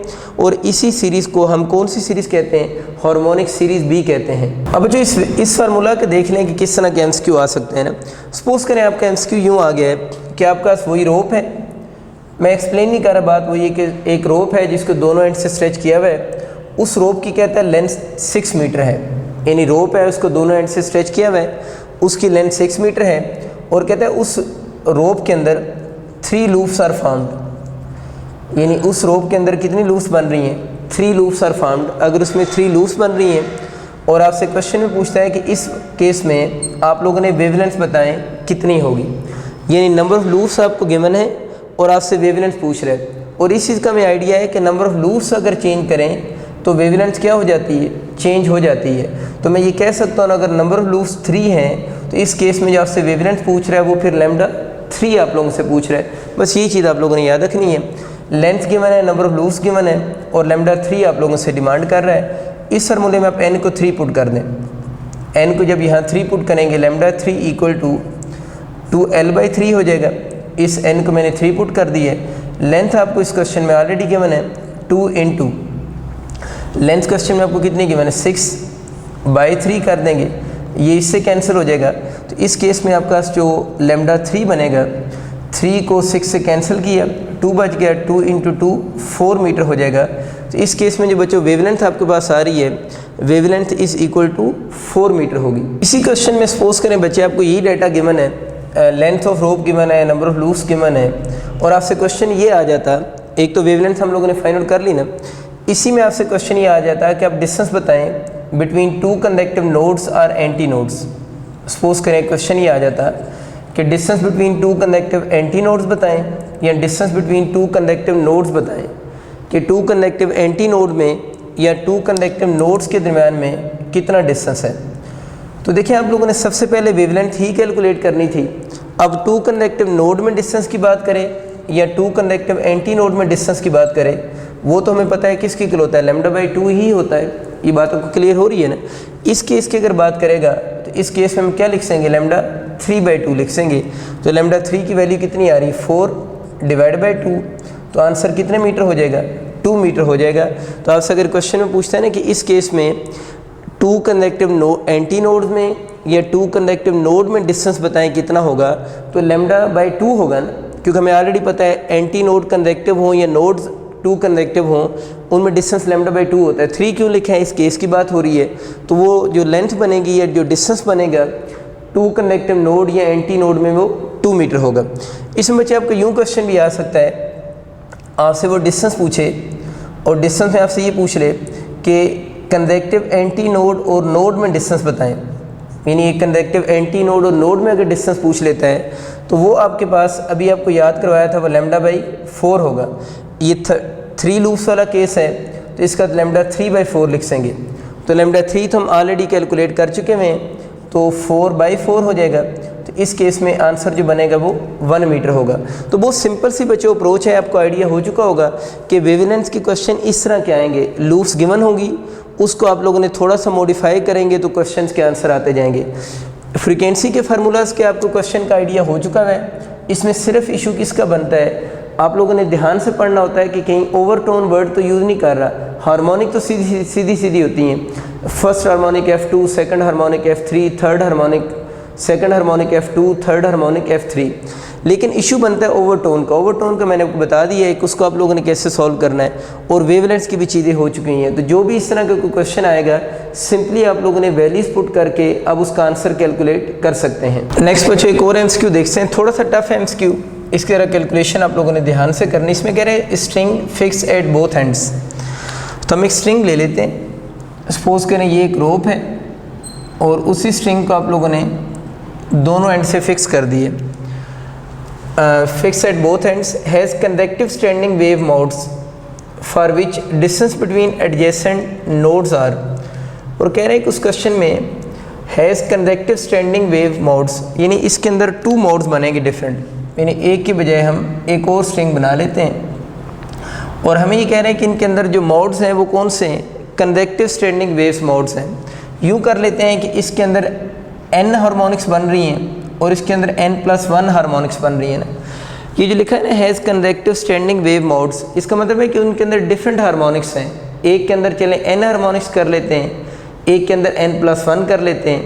Speaker 1: और इसी सीरीज़ को हम कौन सी सीरीज़ कहते हैं, हार्मोनिक सीरीज़ भी कहते हैं। अब जो इस फार्मूला के देख लें कि किस तरह के MCQ आ सकते हैं ना। सपोज़ करें आपका MCQ यूँ आ गया है कि आपके पास वही रोप है, मैं एक्सप्लेन नहीं कर रहा, बात वही है कि एक रोप है जिसको दोनों एंड से स्ट्रेच किया हुआ है। उस रोप की कहता है लेंथ 6 मीटर है, यानी रोप है उसको दोनों एंड से स्ट्रेच किया हुआ है, उसकी लेंथ 6 मीटर है और कहता है उस रोप के अंदर 3 लूप्स आर फार्म्ड, यानी उस रोप के अंदर कितनी लूप्स बन रही हैं 3 लूप्स आर फार्म्ड। अगर उसमें 3 लूप्स बन रही हैं और आपसे क्वेश्चन में पूछता है कि इस केस में आप लोगों ने वेवलेंथ बताएं कितनी होगी, यानी नंबर ऑफ़ लूप्स आपको गिवन है और आपसे वेवलेंथ पूछ रहे हैं। और इस चीज़ का हमें आइडिया है कि नंबर ऑफ़ लूप्स अगर चेंज करें तो वेवलेंथ क्या हो जाती है, चेंज हो जाती है। तो मैं ये कह सकता हूँ अगर नंबर ऑफ़ लूप्स 3 हैं तो इस केस में जो आपसे वेवलेंथ पूछ रहा है वो फिर लैम्डा 3 आप लोगों से पूछ रहा है। बस ये चीज़ आप लोगों ने याद रखनी है। लेंथ गिवन है, नंबर ऑफ़ लूप्स गिवन है और लैम्डा 3 आप लोगों से डिमांड कर रहा है। इस फार्मूले में आप n को 3 पुट कर दें। n को जब यहाँ 3 पुट करेंगे लैम्डा 3 इक्वल टू 2l/3 हो जाएगा। इस n को मैंने 3 पुट कर दी है। लेंथ आपको इस क्वेश्चन में ऑलरेडी गिवन है 2 × लेंथ क्वेश्चन में आपको कितनी गिवन है 6/3 कर देंगे, ये इससे कैंसिल हो जाएगा। तो इस केस में आपका जो लैम्डा 3 बनेगा 3 को 6 से कैंसिल किया, 2 बच गया, 2 × 2 4 मीटर हो जाएगा। तो इस केस में जो बच्चों वेवलेंथ आपके पास आ रही है wavelength is equal to 4 metre होगी। इसी क्वेश्चन में सपोज करें बच्चे आपको यही डाटा गिवन है, लेंथ ऑफ रोप गिवन है, नंबर ऑफ़ लूप्स गिवन है और आपसे क्वेश्चन ये आ जाता, एक तो वेवलेंथ हम लोगों ने फाइंड आउट कर ली ना, इसी में आपसे क्वेश्चन ये आ जाता है कि आप डिस्टेंस बताएं बिटवीन 2 कंडक्टिव नोड्स और एंटी नोड्स। सपोज करें क्वेश्चन ये आ जाता कि distance between 2 conductive anti nodes बताएं या डिस्टेंस बिटवीन 2 कंडक्टिव नोड्स बताएं कि 2 कंडक्टिव एंटी नोड में या 2 कंडक्टिव नोड्स के दरमियान में कितना डिस्टेंस है। तो देखिए आप लोगों ने सबसे पहले वेवलेंथ ही कैलकुलेट करनी थी। अब 2 कंडक्टिव नोड में डिस्टेंस की बात करें या 2 कंडक्टिव एंटी नोड में डिस्टेंस की बात करें, वो तो हमें पता है किसकी इक्वल होता है, λ/2 ही होता है। ये बात आपको क्लियर हो रही है ना। इस केस की अगर बात करेगा तो इस केस में हम क्या लिख सेंगे, λ3/2 लिख सेंगे। तो λ3 की वैल्यू कितनी आ रही है 4/2, तो आंसर कितने मीटर हो जाएगा 2 मीटर हो जाएगा। तो आपसे अगर क्वेश्चन में पूछता है ना कि इस केस में 2 कंडक्टिव एंटी नोड में या 2 कंडक्टिव नोड में डिस्टेंस बताएं कितना होगा, तो λ/2 होगा ना, क्योंकि हमें ऑलरेडी पता है एंटी नोड कंडक्टिव हो या नोड्स 2 कंडक्टिव हों उनमें डिस्टेंस λ/2 होता है। 3 क्यों लिखा है, इस केस की बात हो रही है। तो वो जो लेंथ बनेगी या जो डिस्टेंस बनेगा 2 कंडक्टिव नोड या एंटी नोड में वो 2 मीटर होगा। इसमें बच्चे आपको यूँ क्वेश्चन भी आ सकता है, आपसे वो डिस्टेंस पूछे और डिस्टेंस में आपसे ये पूछ ले कि कंडक्टिव एंटी नोड और नोड में डिस्टेंस बताएं। यानी एक कन्वेक्टिव एंटी नोड और नोड में अगर डिस्टेंस पूछ लेता है तो वो आपके पास अभी आपको याद करवाया था वो λ/4 होगा। ये 3 लूप्स वाला केस है तो इसका λ3/4 लिख देंगे। तो λ3 तो हम ऑलरेडी कैलकुलेट कर चुके हैं तो 4/4 हो जाएगा। तो इस केस में आंसर जो बनेगा वो 1 मीटर होगा। तो बहुत सिंपल सी बच्चों अप्रोच है, आपको आइडिया हो चुका होगा कि वेवलेंथ के क्वेश्चन इस तरह के आएंगे। लूप्स गिवन होगी, उसको आप लोगों ने थोड़ा सा मॉडिफाई करेंगे तो क्वेश्चन के आंसर आते जाएंगे। फ्रीक्वेंसी के फार्मूलाज के आपको क्वेश्चन का आइडिया हो चुका है। इसमें सिर्फ इशू किसका बनता है, आप लोगों ने ध्यान से पढ़ना होता है कि कहीं ओवरटोन वर्ड तो यूज़ नहीं कर रहा। हार्मोनिक तो सीधी होती हैं। First harmonic F2, second harmonic F3, third harmonic, second harmonic F2, third harmonic F3। लेकिन इशू बनता है ओवरटोन का। ओवरटोन का मैंने आपको बता दिया है कि उसको आप लोगों ने कैसे सॉल्व करना है, और वेवलेंथ्स की भी चीज़ें हो चुकी हैं। तो जो भी इस तरह का कोई क्वेश्चन आएगा सिंपली आप लोगों ने वैल्यूज पुट करके अब उसका आंसर कैलकुलेट कर सकते हैं। नेक्स्ट बच्चों एक और MCQ देखते हैं, थोड़ा सा टफ MCQ। इसके तरह कैलकुलेशन आप लोगों ने ध्यान से करनी। इसमें कह रहे हैं string fix at both ends. तो हम एक स्ट्रिंग ले लेते हैं, सपोज करें ये एक रोप है और उसी स्ट्रिंग को आप लोगों ने दोनों एंड से फिक्स कर दिए। Fix at both ends has convective standing wave modes for which distance between adjacent nodes are. और कह रहे हैं कि उस क्वेश्चन में has convective standing wave modes, यानी इसके अंदर 2 मोड्स बनेंगे डिफरेंट, यानी एक की बजाय हम एक और स्ट्रिंग बना लेते हैं। और हमें ये कह रहे हैं कि इनके अंदर जो मोड्स हैं वो कौन से हैं, कन्वेक्टिव स्टैंडिंग वेव्स मोड्स हैं। यूँ कर लेते हैं कि इसके अंदर n हार्मोनिक्स बन रही हैं और इसके अंदर n+1 हार्मोनिक्स बन रही हैं ना। ये जो लिखा है ना has convective standing wave modes, इसका मतलब है कि उनके अंदर डिफरेंट हार्मोनिक्स हैं। एक के अंदर चले n हार्मोनिक्स कर लेते हैं, एक के अंदर n+1 कर लेते हैं।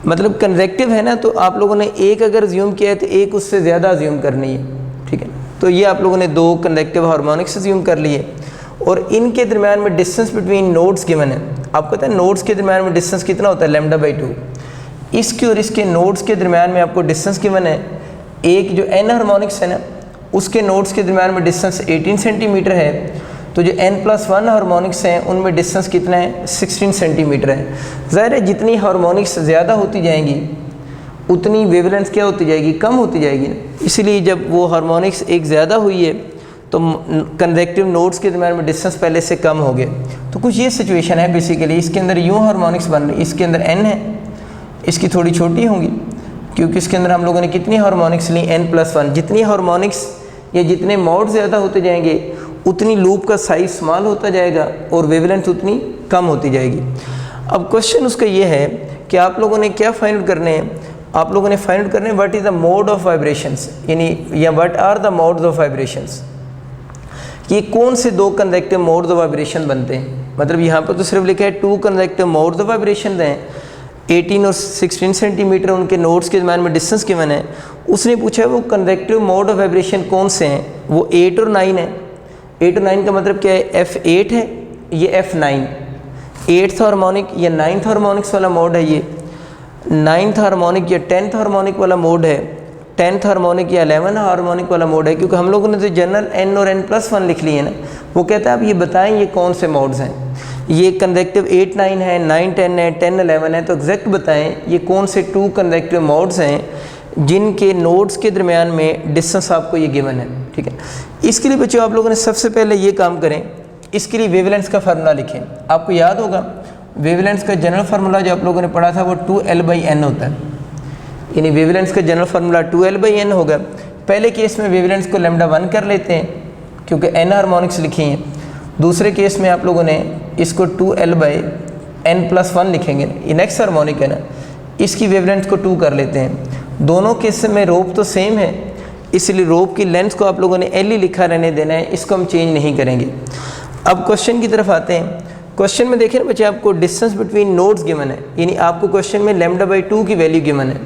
Speaker 1: मतलब कन्वेक्टिव है ना, तो आप लोगों ने एक अगर अज्यूम किया है तो एक उससे ज़्यादा अज्यूम करनी है, ठीक है। तो ये आप लोगों ने 2 कन्वेक्टिव हार्मोनिक्स अज्यूम कर लिए और इनके दरम्यान में डिस्टेंस बिटवीन नोड्स गिवन है। आपको पता है नोड्स के दरम्यान में डिस्टेंस कितना होता है, λ/2। इसके और इसके नोड्स के दरम्यान में आपको डिस्टेंस गिवन है। एक जो n हार्मोनिक्स है ना, उसके नोड्स के दरम्यान में डिस्टेंस 18 सेंटीमीटर है। तो जो n+1 हार्मोनिक्स हैं उनमें डिस्टेंस कितना है, 16 सेंटीमीटर है। ज़ाहिर है जितनी हार्मोनिक्स ज़्यादा होती जाएंगी उतनी वेवलेंथ क्या होती जाएगी, कम होती जाएगी। इसलिए जब वो हार्मोनिक्स एक ज़्यादा हुई है तो कन्वेक्टिव नोड्स के दरम्यान में डिस्टेंस पहले से कम हो गया। तो कुछ ये सिचुएशन है बेसिकली। इसके अंदर यूँ हार्मोनिक्स बन रही, इसके अंदर n है, इसकी थोड़ी छोटी होंगी क्योंकि इसके अंदर हम लोगों ने कितनी हार्मोनिक्स ली, n+1। जितनी हार्मोनिक्स या जितने मोड ज़्यादा होते जाएंगे उतनी लूप का साइज स्मॉल होता जाएगा और वेवलेंथ उतनी कम होती जाएगी। अब क्वेश्चन उसका ये है कि आप लोगों ने क्या फाइंड आउट करने हैं, आप लोगों ने फाइंड आउट करने what is the mode of vibrations, यानी या what are the modes of vibrations. ये कौन से 2 कन्वेक्टिव मोड्स ऑफ वाइब्रेशन बनते हैं। मतलब यहाँ पर तो सिर्फ लिखा है 2 कन्वेक्टिव मोड्स ऑफ वाइब्रेशन हैं, 18 और 16 सेंटीमीटर उनके नोड्स के दरम्यान में डिस्टेंस गिवन है। उसने पूछा है वो कन्वेक्टिव मोड ऑफ वाइब्रेशन कौन से हैं, वो 8 और 9 है। 8 और 9 का मतलब क्या है, F8 है, ये F9। 8th हार्मोनिक या 9th हार्मोनिक्स वाला मोड है, ये 9th हार्मोनिक या 10th हार्मोनिक वाला मोड है, 10th हार्मोनिक या 11th हार्मोनिक वाला मोड है। क्योंकि हम लोगों ने तो जनरल n और n+1 लिख लिए ना। वो कहता है आप ये बताएं ये कौन से मोड्स हैं। ये कन्वेक्टिव 8, 9 है, 9, 10 है, 10, 11 है। तो एग्जैक्ट बताएं ये कौन से 2 कन्वेक्टिव मोड्स हैं जिनके नोड्स के दरमियान में डिस्टेंस आपको ये गिवन है, ठीक है। इसके लिए बच्चों आप लोगों ने सबसे पहले ये काम करें, इसके लिए वेवलेंथ का फार्मूला लिखें। आपको याद होगा वेवलेंथ का जनरल फार्मूला जो आप लोगों ने पढ़ा था वो 2L/n होता है, यानी वेवलेंथ का जनरल फार्मूला 2L/n होगा। पहले केस में वेवलेंथ को λ1 कर लेते हैं क्योंकि n हार्मोनिक्स लिखी हैं। दूसरे केस में आप लोगों ने इसको 2L/n+1 लिखेंगे। ये नेक्स्ट हार्मोनिक है ना, इसकी वेवलेंथ को 2 कर लेते हैं। दोनों केस में रोप तो सेम है, इसलिए रोप की लेंथ को आप लोगों ने L ही लिखा रहने देना है, इसको हम चेंज नहीं करेंगे। अब क्वेश्चन की तरफ आते हैं। क्वेश्चन में देखें ना बच्चे, आपको डिस्टेंस बिटवीन नोड्स गिवन है, यानी आपको क्वेश्चन में λ/2 की वैल्यू गिवन है।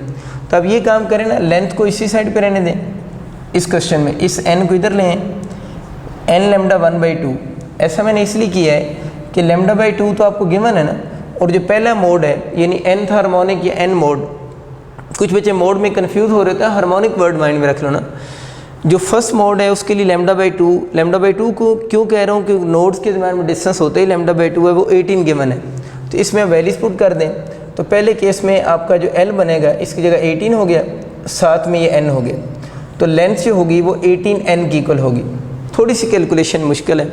Speaker 1: तो अब ये काम करें ना, लेंथ को इसी साइड पे रहने दें। इस क्वेश्चन में इस n को इधर लें, n λ1/2। ऐसा मैंने इसलिए किया है कि λ/2 तो आपको गिवन है ना, और जो पहला मोड है यानी nth हार्मोनिक या n मोड, कुछ बच्चे मोड में कंफ्यूज हो रहे थे, हार्मोनिक वर्ड माइंड में रख लो ना। जो फर्स्ट मोड है उसके लिए λ/2 को क्यों कह रहा हूँ कि नोड्स के दरम्यान में डिस्टेंस होते ही λ/2 है, वो 18 गिवन है। तो इसमें वैल्यूज पुट कर दें। तो पहले केस में आपका जो L बनेगा इसकी जगह 18 हो गया, साथ में ये N हो गया, तो लेंथ जो होगी वो 18N की इक्वल होगी। थोड़ी सी कैलकुलेशन मुश्किल है,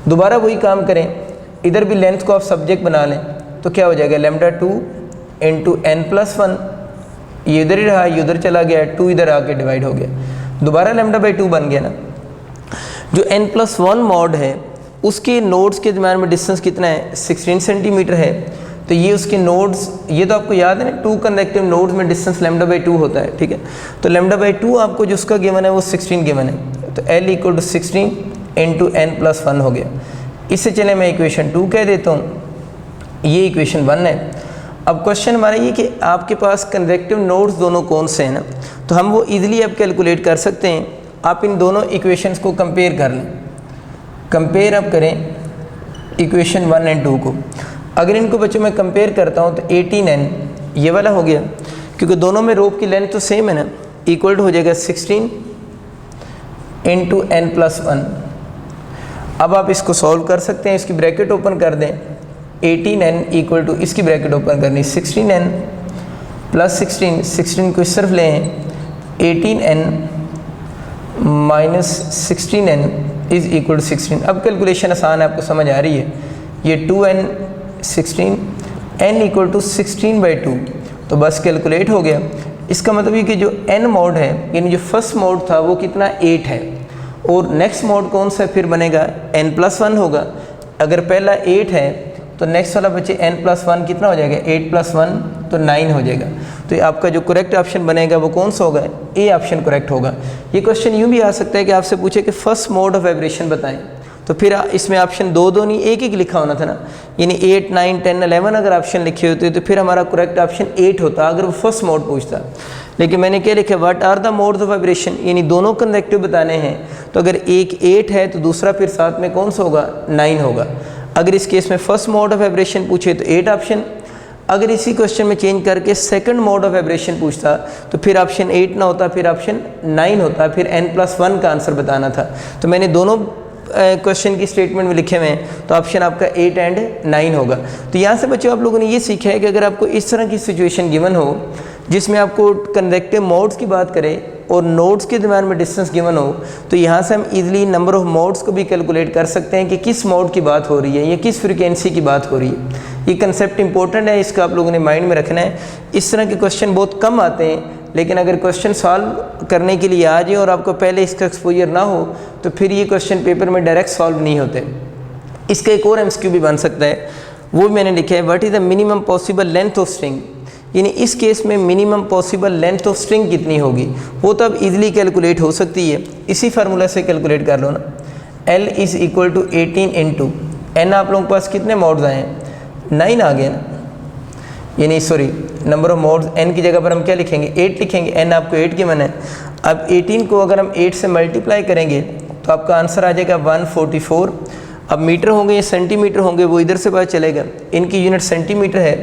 Speaker 1: दोबारा वही काम करें, इधर भी लेंथ को आप सब्जेक्ट बना लें तो क्या हो जाएगा λ2 इंटू n+1, ये इधर ही रहा, ये उधर चला गया, 2 इधर आके डिवाइड हो गया, दोबारा λ/2 बन गया ना। जो n+1 मॉड है उसके नोड्स के दरम्यान में डिस्टेंस कितना है, 16 सेंटीमीटर है, तो ये उसके नोड्स, ये तो आपको याद है ना, 2 कनेक्टिव नोड्स में डिस्टेंस λ/2 होता है, ठीक है। तो λ/2 आपको जो उसका गिवन है वो 16 गिवन है, तो L = 16 इंटू n+1 हो गया। इससे चले मैं इक्वेशन 2 कह देता हूँ, ये इक्वेशन 1 है। अब क्वेश्चन हमारा ये कि आपके पास कन्वेक्टिव नोड्स दोनों कौन से हैं ना, तो हम वो इजीली अब कैलकुलेट कर सकते हैं। आप इन दोनों इक्वेशंस को कंपेयर कर लें, कंपेयर अब करें इक्वेशन 1 और 2 को। अगर इनको बच्चों मैं कंपेयर करता हूँ तो 18N ये वाला हो गया, क्योंकि दोनों में रोप की लेंथ तो सेम है ना, इक्वल हो जाएगा 16 इंटू n+1। अब आप इसको सॉल्व कर सकते हैं, इसकी ब्रैकेट ओपन कर दें, 18N इक्वल टू, इसकी ब्रैकेट ओपन करनी 16N प्लस 16 को इस तरफ लें, 18N minus 16N is equal to 16। अब कैलकुलेशन आसान है, आपको समझ आ रही है, ये 2N 16 N इक्वल टू 16/2, तो बस कैलकुलेट हो गया। इसका मतलब ये कि जो N मोड है, यानी जो फर्स्ट मोड था वो कितना 8 है, और नेक्स्ट मोड कौन सा फिर बनेगा, n+1 होगा। अगर पहला 8 है तो नेक्स्ट वाला बच्चे n+1 कितना हो जाएगा, 8+1 तो 9 हो जाएगा। तो ये आपका जो करेक्ट ऑप्शन बनेगा वो कौन सा होगा, ए ऑप्शन करेक्ट होगा। ये क्वेश्चन यूँ भी आ सकता है कि आपसे पूछे कि फर्स्ट मोड ऑफ वाइब्रेशन बताएं, तो फिर इसमें ऑप्शन 2 नहीं एक लिखा होना था ना, यानी 8, 9, 10, 11 अगर ऑप्शन लिखे होते तो फिर हमारा करेक्ट ऑप्शन 8 होता अगर वो फर्स्ट मोड पूछता। लेकिन मैंने क्या लिखा, what are the modes of vibration, यानी दोनों कन्वेक्टिव बताने हैं, तो अगर एक 8 है तो दूसरा फिर साथ में कौन सा होगा, 9 होगा। अगर इस केस में फर्स्ट मोड ऑफ वाइब्रेशन पूछे तो 8 ऑप्शन, अगर इसी क्वेश्चन में चेंज करके सेकंड मोड ऑफ वाइब्रेशन पूछता तो फिर ऑप्शन 8 ना होता, फिर ऑप्शन 9 होता, फिर n+1 का आंसर बताना था। तो मैंने दोनों क्वेश्चन की स्टेटमेंट में लिखे हुए हैं, तो ऑप्शन आपका 8 एंड 9 होगा। तो यहाँ से बच्चों आप लोगों ने ये सीखा है कि अगर आपको इस तरह की सिचुएशन गिवन हो जिसमें आपको कन्वेक्टिव मोड्स की बात करें और नोड्स के दरम्यान में डिस्टेंस गिवन हो, तो यहाँ से हम इजीली नंबर ऑफ मोड्स को भी कैलकुलेट कर सकते हैं कि किस मोड की बात हो रही है या किस फ्रीक्वेंसी की बात हो रही है। ये कंसेप्ट इंपॉर्टेंट है, इसका आप लोगों ने माइंड में रखना है। इस तरह के क्वेश्चन बहुत कम आते हैं, लेकिन अगर क्वेश्चन सॉल्व करने के लिए आ जाए और आपको पहले इसका एक्सपोजर ना हो तो फिर ये क्वेश्चन पेपर में डायरेक्ट सॉल्व नहीं होते। इसका एक और MCQ भी बन सकता है, वो मैंने लिखा है, what is the minimum possible length of string, यानी इस केस में minimum possible length of string कितनी होगी, वो तो अब इजीली कैलकुलेट हो सकती है। इसी फार्मूला से कैलकुलेट कर लो ना, L is equal to 18 into N। आप लोगों के पास कितने मोड्स आए हैं, 9 आ गए ना, यानी sorry number of modes n की जगह पर हम क्या लिखेंगे, 8 लिखेंगे, n आपको 8 की मन है। अब 18 को अगर हम 8 से मल्टीप्लाई करेंगे तो आपका आंसर आ जाएगा 144। अब मीटर होंगे या सेंटीमीटर होंगे वो इधर से पता चलेगा, इनकी यूनिट सेंटीमीटर है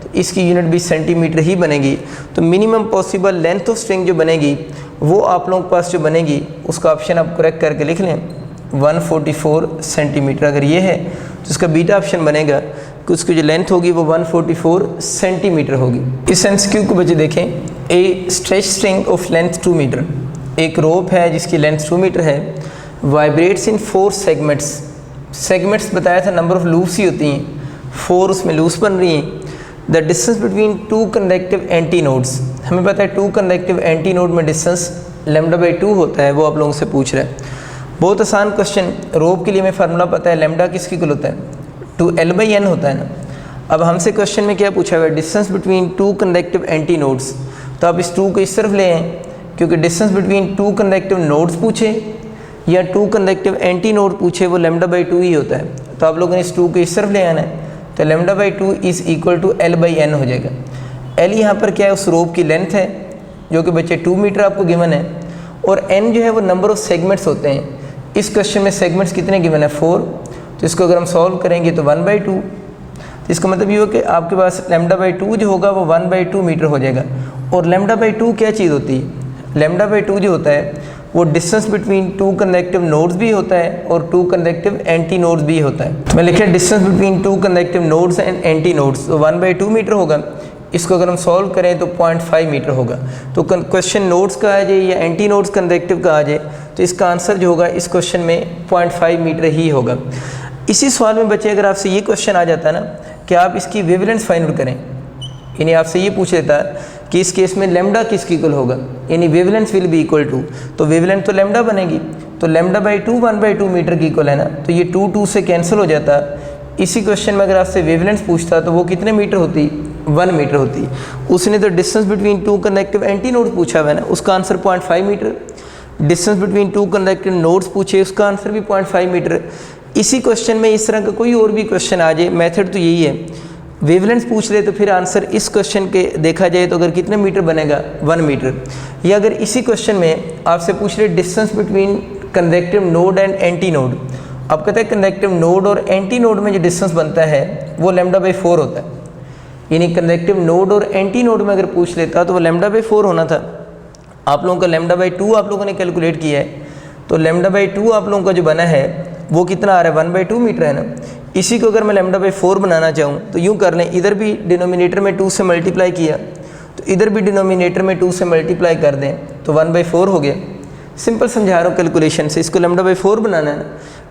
Speaker 1: तो इसकी यूनिट भी सेंटीमीटर ही बनेगी। तो minimum possible length of string जो बनेगी वो आप लोगों के पास जो बनेगी उसका ऑप्शन आप करेक्ट करके लिख लें, 144 सेंटीमीटर। अगर ये है तो इसका बीटा ऑप्शन बनेगा कि उसकी जो लेंथ होगी वो 144 सेंटीमीटर होगी। इस MCQ को बच्चे देखें, a stretch string of length 2 metre, एक रोप है जिसकी लेंथ 2 मीटर है, वाइब्रेट्स इन 4 सेगमेंट्स। सेगमेंट्स बताया था नंबर ऑफ लूप्स ही होती हैं, 4 उसमें लूप्स बन रही हैं। The distance between 2 convective anti nodes, हमें पता है 2 कन्वेक्टिव एंटी नोड में डिस्टेंस λ/2 होता है, वो आप लोगों से पूछ रहा है। बहुत आसान क्वेश्चन, रोप के लिए हमें फार्मूला पता है, लैम्डा किसकी इक्वल होता है, 2L/N होता है ना। अब हमसे क्वेश्चन में क्या पूछा हुआ है, distance between 2 convective anti nodes, तो आप इस 2 को इस तरफ ले आएँ, क्योंकि डिस्टेंस बिटवीन 2 कन्वेक्टिव नोड्स पूछे या 2 कन्वेक्टिव एंटी नोड पूछे वो λ/2 ही होता है। तो आप लोगों ने इस 2 को इस तरफ ले आना है, तो λ/2 इज़ इक्वल टू L/N हो जाएगा। L यहाँ पर क्या है, उस रोप की लेंथ है जो कि बच्चे 2 मीटर आपको गिवन है, और N जो है वो नंबर ऑफ सेगमेंट्स होते हैं। इस क्वेश्चन में सेगमेंट्स कितने गिवन है, 4, तो इसको अगर हम सॉल्व करेंगे तो 1/2, तो इसका मतलब ये हो कि आपके पास λ/2 जो होगा वो 1/2 मीटर हो जाएगा। और λ/2 क्या चीज़ होती है, λ/2 जो होता है वो distance between two conductive nodes भी होता है और टू कंडक्टिव एंटी नोड्स भी होता है। तो मैं लिखे distance between two conductive nodes and anti nodes, तो 1/2 मीटर होगा। इसको अगर हम सॉल्व करें तो 0.5 मीटर होगा। तो क्वेश्चन नोड्स का आ जाए या एंटी नोड्स कंडक्टिव का आ जाए तो इसका आंसर जो होगा इस क्वेश्चन में 0.5 मीटर ही होगा। इसी सवाल में बच्चे अगर आपसे ये क्वेश्चन आ जाता है ना कि आप इसकी वेवलेंस फाइंड आउट करें, यानी आपसे ये पूछ लेता है कि इस केस में लैम्डा किसके इक्वल होगा, यानी wavelength will be equal to, तो वेवलेंथ तो लैम्डा बनेगी, तो लैम्डा/2 1/2 मीटर की इक्वल है ना, तो ये 2 से कैंसिल हो जाता। इसी क्वेश्चन में अगर आपसे वेवलेंस पूछता तो वो कितने मीटर होती, 1 मीटर होती। उसने तो distance between two conductive antinode पूछा हुआ है ना, उसका answer 0.5 metre. Distance between two conductive nodes पूछे, उसका आंसर भी 0.5 मीटर। इसी क्वेश्चन में इस तरह का कोई और भी क्वेश्चन आ जाए, मेथड तो यही है, वेवलेंस पूछ ले तो फिर आंसर इस क्वेश्चन के देखा जाए तो अगर कितने मीटर बनेगा, 1 मीटर। या अगर इसी क्वेश्चन में आपसे पूछ रहे distance between conductive node and anti node, अब कहते हैं कंडक्टिव नोड और एंटी नोड में जो डिस्टेंस बनता है वो लैम्डा/4 होता है, यानी कंडक्टिव नोड और एंटी नोड में अगर पूछ लेता तो वो लैम्डा/4 होना था। आप लोगों का लैम्डा/2 आप लोगों ने कैलकुलेट किया है, तो लैम्डा/2 आप लोगों का जो बना है वो कितना आ रहा है, 1/2 मीटर है ना। इसी को अगर मैं लैम्डा/4 बनाना चाहूँ तो यूँ कर लें, इधर भी डिनोमिनेटर में 2 से मल्टीप्लाई किया तो इधर भी डिनोमिनेटर में 2 से मल्टीप्लाई कर दें तो 1/4 हो गया। सिंपल समझा रहा हूँ कैलकुलेशन से, इसको लैम्डा/4 बनाना है ना,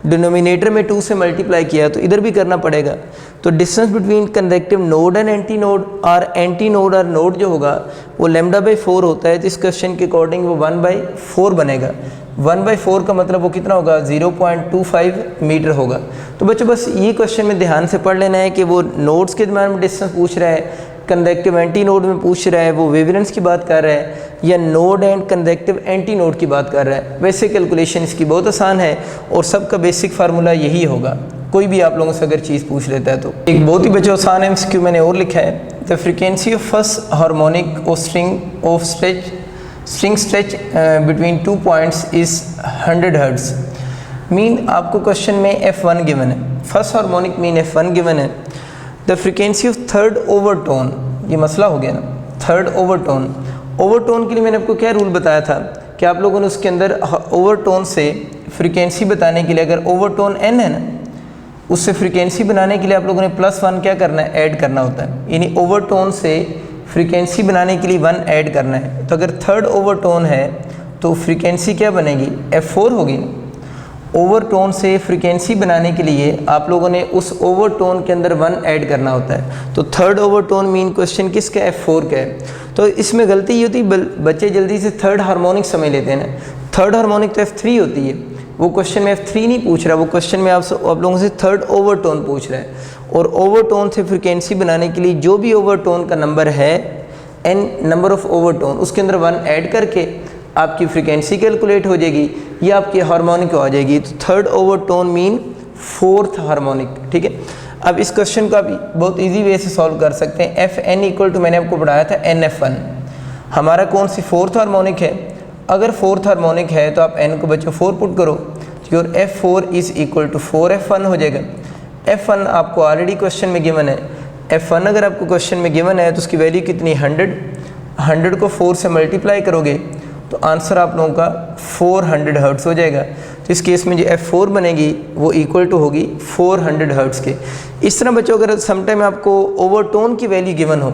Speaker 1: डिनोमिनेटर में 2 से मल्टीप्लाई किया तो इधर भी करना पड़ेगा। तो distance between conductive node and anti node और एंटी नोड और नोड जो होगा वो लैम्डा/4 होता है, तो इस क्वेश्चन के अकॉर्डिंग वो 1/4 बनेगा। 1/4 का मतलब वो कितना होगा, 0.25 मीटर होगा। तो बच्चों बस ये क्वेश्चन में ध्यान से पढ़ लेना है कि वो नोड्स के दरम्यान में डिस्टेंस पूछ रहा है, कंडक्टिव एंटी नोड में पूछ रहा है, वो वेवलेंस की बात कर रहा है, या node and conductive anti node की बात कर रहा है। वैसे कैलकुलेशन इसकी बहुत आसान है और सबका बेसिक फार्मूला यही होगा, कोई भी आप लोगों से अगर चीज़ पूछ लेता है तो। एक बहुत ही बच्चों आसान MCQ मैंने और लिखा है, the frequency of first harmonic of string stretch between 2 points is 100 hertz. Mean आपको क्वेश्चन में F1 गिवन है, first harmonic mean F1 given है। The frequency of third overtone, ये मसला हो गया ना, थर्ड ओवरटोन। ओवरटोन के लिए मैंने आपको क्या रूल बताया था कि आप लोगों ने उसके अंदर ओवरटोन से फ्रीक्वेंसी बताने के लिए, अगर ओवरटोन n है ना, उससे फ्रीक्वेंसी बनाने के लिए आप लोगों ने +1 क्या करना है, ऐड करना होता है, यानी ओवरटोन से फ्रीक्वेंसी बनाने के लिए 1 ऐड करना है। तो अगर थर्ड ओवरटोन है तो फ्रीक्वेंसी क्या बनेगी, F4 होगी। ओवरटोन से फ्रीक्वेंसी बनाने के लिए आप लोगों ने उस ओवरटोन के अंदर 1 ऐड करना होता है। तो थर्ड ओवरटोन मीन क्वेश्चन किसका, F4 का है। तो इसमें गलती ये होती है, बच्चे जल्दी से थर्ड हार्मोनिक समझ लेते हैं ना, थर्ड हार्मोनिक तो F3 होती है, वो क्वेश्चन में F3 नहीं पूछ रहा, वो क्वेश्चन में आप लोगों से थर्ड ओवरटोन पूछ रहा है। और ओवरटोन से फ्रीक्वेंसी बनाने के लिए जो भी ओवरटोन का नंबर है, n नंबर ऑफ ओवरटोन, उसके अंदर 1 ऐड करके आपकी फ्रीक्वेंसी कैलकुलेट हो जाएगी, या आपकी हार्मोनिक आ जाएगी। तो third overtone mean fourth harmonic, ठीक है। अब इस क्वेश्चन को आप बहुत इजी वे से सॉल्व कर सकते हैं। Fn इक्वल टू मैंने आपको पढ़ाया था NF1, हमारा कौन सी फोर्थ हार्मोनिक है। अगर फोर्थ हार्मोनिक है तो आप n को बच्चों 4 पुट करो, your F4 is equal to 4F1 हो जाएगा। F1 आपको ऑलरेडी क्वेश्चन में गिवन है, F1 अगर आपको क्वेश्चन में गिवन है तो उसकी वैल्यू कितनी, 100 को 4 से मल्टीप्लाई करोगे तो आंसर आप लोगों का 400 हर्ट्ज़ हो जाएगा। तो इस केस में जो F4 बनेगी वो इक्वल टू होगी 400 हर्ट्ज़ के। इस तरह बच्चों अगर समटाइम आपको ओवरटोन की वैल्यू गिवन हो,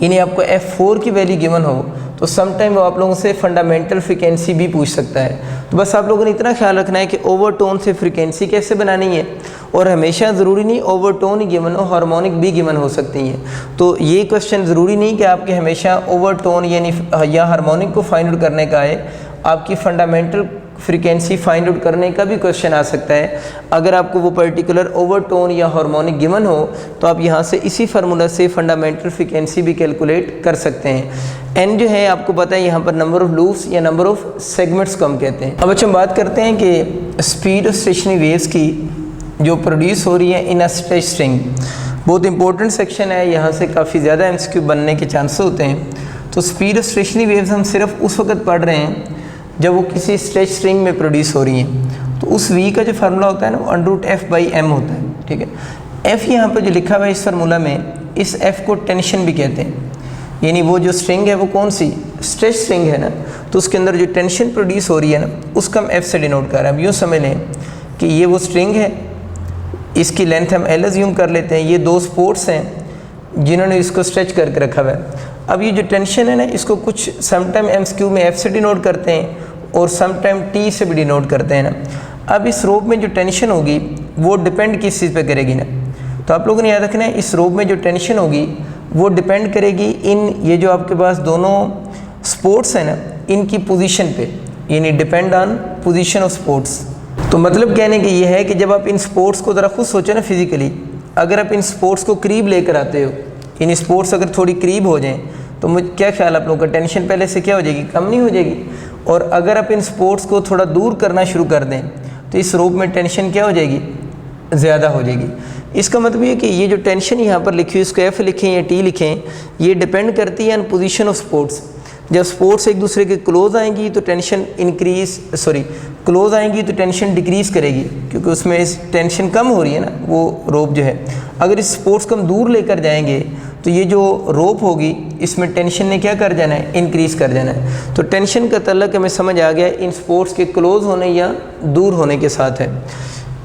Speaker 1: यानी आपको F4 की वैल्यू गिवन हो, तो समटाइम वो आप लोगों से फंडामेंटल फ्रीक्वेंसी भी पूछ सकता है। तो बस आप लोगों ने इतना ख्याल रखना है कि ओवरटोन से फ्रीक्वेंसी कैसे बनानी है, और हमेशा ज़रूरी नहीं ओवरटोन ही गिवन हो, हार्मोनिक भी गिवन हो सकती हैं। तो ये क्वेश्चन ज़रूरी नहीं कि आपके हमेशा ओवरटोन यानी या हार्मोनिक को फाइंड आउट करने का आए, आपकी फंडामेंटल फ्रीक्वेंसी फाइंड आउट करने का भी क्वेश्चन आ सकता है। अगर आपको वो पर्टिकुलर ओवरटोन या हार्मोनिक गिवन हो तो आप यहाँ से इसी फार्मूला से फंडामेंटल फ्रीक्वेंसी भी कैलकुलेट कर सकते हैं। एन जो है आपको पता है यहाँ पर नंबर ऑफ लूप्स या नंबर ऑफ सेगमेंट्स को हम कहते हैं। अब अच्छा हम बात करते हैं कि स्पीड ऑफ स्टेशनरी वेव्स की जो प्रोड्यूस हो रही है इन अ स्ट्रेच स्ट्रिंग। बहुत इंपॉर्टेंट सेक्शन है, यहाँ से काफ़ी ज़्यादा MCQ बनने के चांसेस होते हैं। तो स्पीड ऑफ स्टेशनरी वेव्स हम सिर्फ उस वक्त पढ़ रहे हैं जब वो किसी स्ट्रेच स्ट्रिंग में प्रोड्यूस हो रही हैं। तो उस V का जो फार्मूला होता है ना वो √F/m होता है, ठीक है। F यहाँ पर जो लिखा हुआ है इस फार्मूला में, इस F को टेंशन भी कहते हैं, यानी वो जो स्ट्रिंग है वो कौन सी स्ट्रेच स्ट्रिंग है ना, तो उसके अंदर जो टेंशन प्रोड्यूस हो रही है ना, उसका हम एफ से डिनोट कर रहे हैं। हम यूँ समझ लें कि ये वो स्ट्रिंग है, इसकी लेंथ हम एल अज्यूम कर लेते हैं। ये दो स्पोर्ट्स हैं जिन्होंने इसको स्ट्रेच करके रखा हुआ है। अब ये जो टेंशन है ना, इसको कुछ समटाइम एमसीक्यू में एफ से डिनोट करते हैं और समटाइम टी से भी डिनोट करते हैं ना। अब इस रोप में जो टेंशन होगी वो डिपेंड किस चीज़ पे करेगी ना, तो आप लोगों ने याद रखना है इस रोप में जो टेंशन होगी वो डिपेंड करेगी इन ये जो आपके पास दोनों स्पोर्ट्स हैं ना, इनकी पोजीशन पे, यानी depend on position of sports. तो मतलब कहने की ये है कि जब आप इन स्पोर्ट्स को ज़रा खुद सोचो ना फिज़िकली, अगर आप इन स्पोर्ट्स को करीब लेकर आते हो, इन स्पोर्ट्स अगर थोड़ी करीब हो जाएं तो मुझे क्या ख्याल आप लोगों का टेंशन पहले से क्या हो जाएगी, कम नहीं हो जाएगी। और अगर आप इन स्पोर्ट्स को थोड़ा दूर करना शुरू कर दें तो इस रोप में टेंशन क्या हो जाएगी, ज़्यादा हो जाएगी। इसका मतलब ये कि ये जो टेंशन यहाँ पर लिखी हुई, इसको एफ लिखें या टी लिखें, ये डिपेंड करती है ऑन पोजीशन ऑफ स्पोर्ट्स। जब स्पोर्ट्स एक दूसरे के क्लोज आएंगी तो टेंशन क्लोज आएंगी तो टेंशन डिक्रीज़ करेगी, क्योंकि उसमें इस टेंशन कम हो रही है ना वो रोप जो है। अगर इस स्पोर्ट्स को हम दूर लेकर जाएंगे तो ये जो रोप होगी इसमें टेंशन ने क्या कर जाना है, इंक्रीज़ कर जाना है। तो टेंशन का तल्लक हमें समझ आ गया इन स्पोर्ट्स के क्लोज होने या दूर होने के साथ है।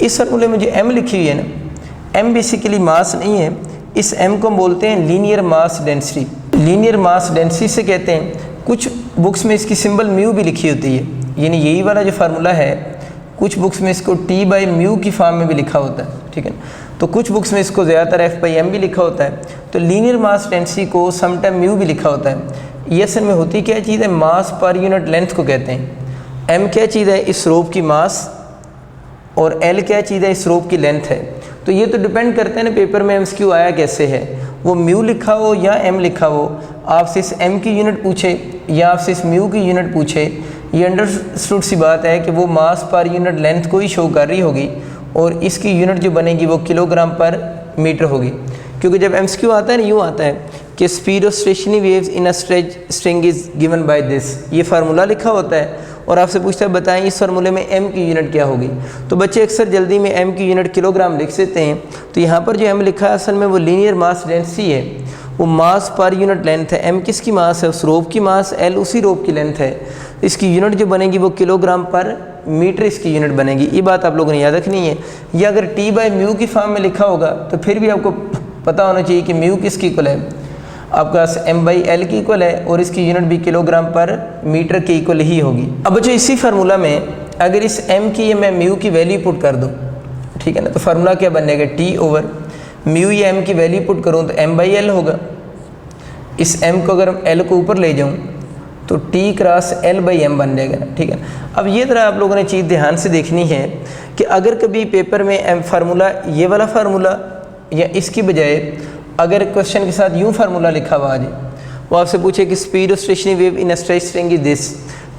Speaker 1: इस फार्मूले में जो एम लिखी हुई है ना, एम बेसिकली मास नहीं है, इस एम को हम बोलते हैं linear mass density. Linear mass density से कहते हैं, कुछ बुक्स में इसकी सिंबल म्यू भी लिखी होती है, यानी यही वाला जो फार्मूला है कुछ बुक्स में इसको टी बाई म्यू की फॉर्म में भी लिखा होता है, ठीक है। तो कुछ बुक्स में इसको ज़्यादातर एफ बाई एम भी लिखा होता है। तो लीनियर मास डेंसिटी को समटाइम म्यू भी लिखा होता है। ये असल में होती क्या चीज़ है, मास पर यूनिट लेंथ को कहते हैं। एम क्या चीज़ है, इस रोप की मास, और एल क्या चीज़ है, इस रोप की लेंथ है। तो ये तो डिपेंड करता है ना पेपर में एमसीक्यू आया कैसे है, वो म्यू लिखा हो या एम लिखा हो, आपसे इस एम की यूनिट पूछे या आपसे इस म्यू की यूनिट पूछे, ये अंडरस्टूड सी बात है कि वो मास पर यूनिट लेंथ को ही शो कर रही होगी और इसकी यूनिट जो बनेगी वो किलोग्राम पर मीटर होगी। क्योंकि जब एमसीक्यू आता है ना, यूँ आता है कि speed of stationary waves in a stretch string is given by this, ये फार्मूला लिखा होता है और आपसे पूछता है बताएं इस फार्मूले में एम की यूनिट क्या होगी। तो बच्चे अक्सर जल्दी में एम की यूनिट किलोग्राम लिख देते हैं। तो यहाँ पर जो एम लिखा है असल में वो लीनियर मास डेंसिटी है, वो मास पर यूनिट लेंथ है। एम किसकी मास है, उस रोप की मास, एल उसी रोप की लेंथ है। इसकी यूनिट जो बनेगी वो किलोग्राम पर मीटर इसकी यूनिट बनेगी। ये बात आप लोगों ने याद रखनी है। या अगर टी बाई म्यू की फॉर्म में लिखा होगा तो फिर भी आपको पता होना चाहिए कि म्यू किसकी इक्वल है, आपका एम बाई एल की इक्वल है और इसकी यूनिट भी किलोग्राम पर मीटर के इक्वल ही होगी। अब बच्चों इसी फार्मूला में अगर इस एम की मैं म्यू की वैल्यू पुट कर दूँ, ठीक है ना, तो फार्मूला क्या बनेगा, टी ओवर म्यू या एम की वैल्यू पुट करूँ तो एम बाई एल होगा। इस एम को अगर एल को ऊपर ले जाऊँ तो T cross L by M बन जाएगा, ठीक है। अब ये तरह आप लोगों ने चीज़ ध्यान से देखनी है कि अगर कभी पेपर में एम फार्मूला ये वाला फार्मूला या इसकी बजाय अगर क्वेश्चन के साथ यूँ फार्मूला लिखा हुआ आ जाए, वो आपसे पूछे कि speed of stationary wave in a stretch string is this,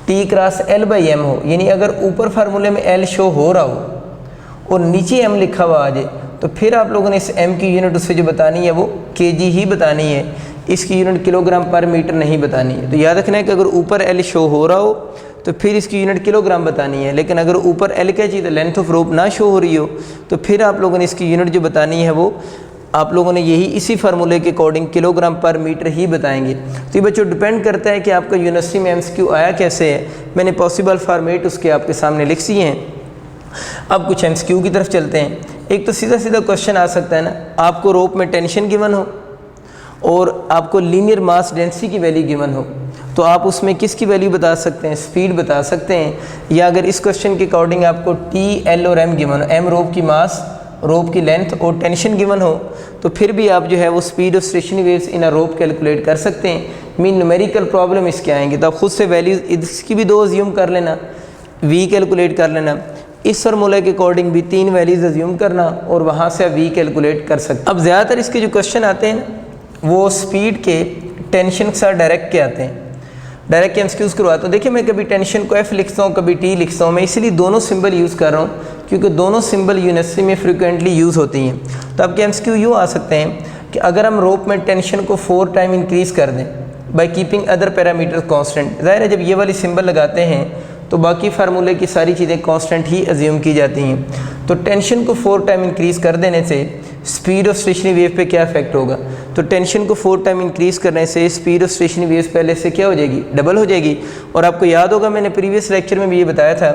Speaker 1: T cross L by M हो, यानी अगर ऊपर फार्मूले में एल शो हो रहा हो और नीचे एम लिखा हुआ आ जाए तो फिर आप लोगों ने इस एम की यूनिट उससे जो बतानी है वो केजी ही बतानी है, इसकी यूनिट किलोग्राम पर मीटर नहीं बतानी है। तो याद रखना है कि अगर ऊपर एल शो हो रहा हो तो फिर इसकी यूनिट किलोग्राम बतानी है, लेकिन अगर ऊपर एल क्या चीज़ लेंथ ऑफ रोप ना शो हो रही हो तो फिर आप लोगों ने इसकी यूनिट जो बतानी है वो आप लोगों ने यही इसी फार्मूले के अकॉर्डिंग किलोग्राम पर मीटर ही बताएंगे। तो ये बच्चों डिपेंड करता है कि आपका यूनिवर्सिटी में एमसीक्यू आया कैसे है। मैंने पॉसिबल फॉर्मेट उसके आपके सामने लिख दिए हैं। अब कुछ एमसीक्यू की तरफ चलते हैं। एक तो सीधा सीधा क्वेश्चन आ सकता है ना, आपको रोप में टेंशन गिवन हो और आपको लीनियर मास डेंसिटी की वैल्यू गिवन हो, तो आप उसमें किसकी वैल्यू बता सकते हैं, स्पीड बता सकते हैं। या अगर इस क्वेश्चन के अकॉर्डिंग आपको टी, एल और एम गिवन हो, एम रोप की मास, रोप की लेंथ और टेंशन गिवन हो, तो फिर भी आप जो है वो speed of stationary waves in a rope calculate कर सकते हैं। मीन न्यूमेरिकल प्रॉब्लम इसके आएंगे तो आप खुद से वैल्यूज इसकी भी दो अज्यूम कर लेना, वी कैलकुलेट कर लेना, इस फार्मूले के अकॉर्डिंग भी 3 वैल्यूज अज्यूम करना और वहाँ से आप वी कैलकुलेट कर सकते। अब ज़्यादातर इसके जो क्वेश्चन आते हैं वो स्पीड के टेंशन के साथ डायरेक्ट के आते हैं, डायरेक्ट के एमसीक्यूज करवाता हूँ। देखिए मैं कभी टेंशन को एफ लिखता हूँ, कभी टी लिखता हूँ, मैं इसीलिए दोनों सिंबल यूज़ कर रहा हूँ क्योंकि दोनों सिंबल यूनिवर्सिटी में फ्रिक्वेंटली यूज़ होती हैं। तो आपके एमसीक्यू यूँ आ सकते हैं कि अगर हम रोप में टेंशन को 4 टाइम इंक्रीज़ कर दें by keeping other parameter constant, ज़ाहिर है जब ये वाली सिंबल लगाते हैं तो बाकी फार्मूले की सारी चीज़ें कांस्टेंट ही अज्यूम की जाती हैं। तो टेंशन को 4 टाइम इंक्रीज़ कर देने से स्पीड ऑफ स्टेशनरी वेव पे क्या इफेक्ट होगा, तो टेंशन को 4 टाइम इंक्रीज़ करने से स्पीड ऑफ स्टेशनरी वेव्स पहले से क्या हो जाएगी, डबल हो जाएगी। और आपको याद होगा मैंने प्रीवियस लेक्चर में भी ये बताया था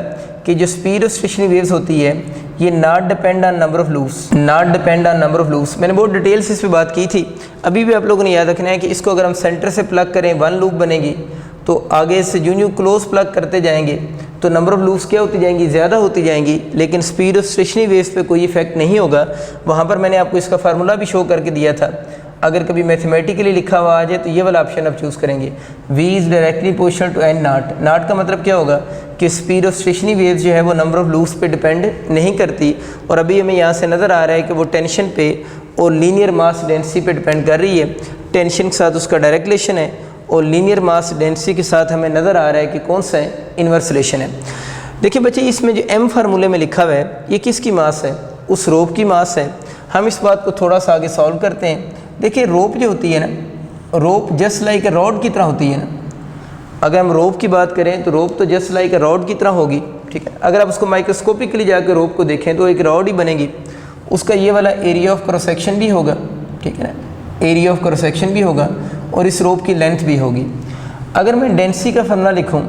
Speaker 1: कि जो स्पीड ऑफ स्टेशनरी वेव्स होती है ये not depend on number of loops, not depend on number of loops. मैंने बहुत डिटेल से इस पर बात की थी। अभी भी आप लोगों ने याद रखना है कि इसको अगर हम सेंटर से प्लग करें 1 लूप बनेगी, तो आगे से जो क्लोज प्लग करते जाएंगे तो नंबर ऑफ लूप्स क्या होती जाएंगी, ज़्यादा होती जाएंगी, लेकिन स्पीड ऑफ स्टेशनरी वेव्स पे कोई इफेक्ट नहीं होगा। वहाँ पर मैंने आपको इसका फार्मूला भी शो करके दिया था। अगर कभी मैथमेटिकली लिखा हुआ आ जाए तो ये वाला ऑप्शन आप चूज़ करेंगे, v is directly proportional to n not. Not का मतलब क्या होगा कि स्पीड ऑफ स्टेशनरी वेव्स जो है वो नंबर ऑफ लूप्स पे डिपेंड नहीं करती। और अभी हमें यहाँ से नज़र आ रहा है कि वो टेंशन पे और लीनियर मास डेंसिटी पे डिपेंड कर रही है। टेंशन के साथ उसका डायरेक्ट रिलेशन है और लीनियर मास डेंसिटी के साथ हमें नज़र आ रहा है कि कौन सा है, इन्वर्स रिलेशन है। देखिए बच्चे, इसमें जो m फार्मूले में लिखा हुआ है ये किसकी मास है, उस रोप की मास है। हम इस बात को थोड़ा सा आगे सॉल्व करते हैं। देखिए रोप जो होती है ना, रोप जस्ट लाइक ए रॉड की तरह होती है ना। अगर हम रोप की बात करें तो रोप तो जस्ट लाइक ए रॉड की तरह होगी, ठीक है। अगर आप उसको माइक्रोस्कोपिकली जाकर रोप को देखें तो एक रॉड ही बनेगी। उसका ये वाला एरिया ऑफ क्रॉस सेक्शन भी होगा, ठीक है ना, एरिया ऑफ क्रॉस सेक्शन भी होगा और इस रोप की लेंथ भी होगी। अगर मैं डेंसिटी का फॉर्मूला लिखूं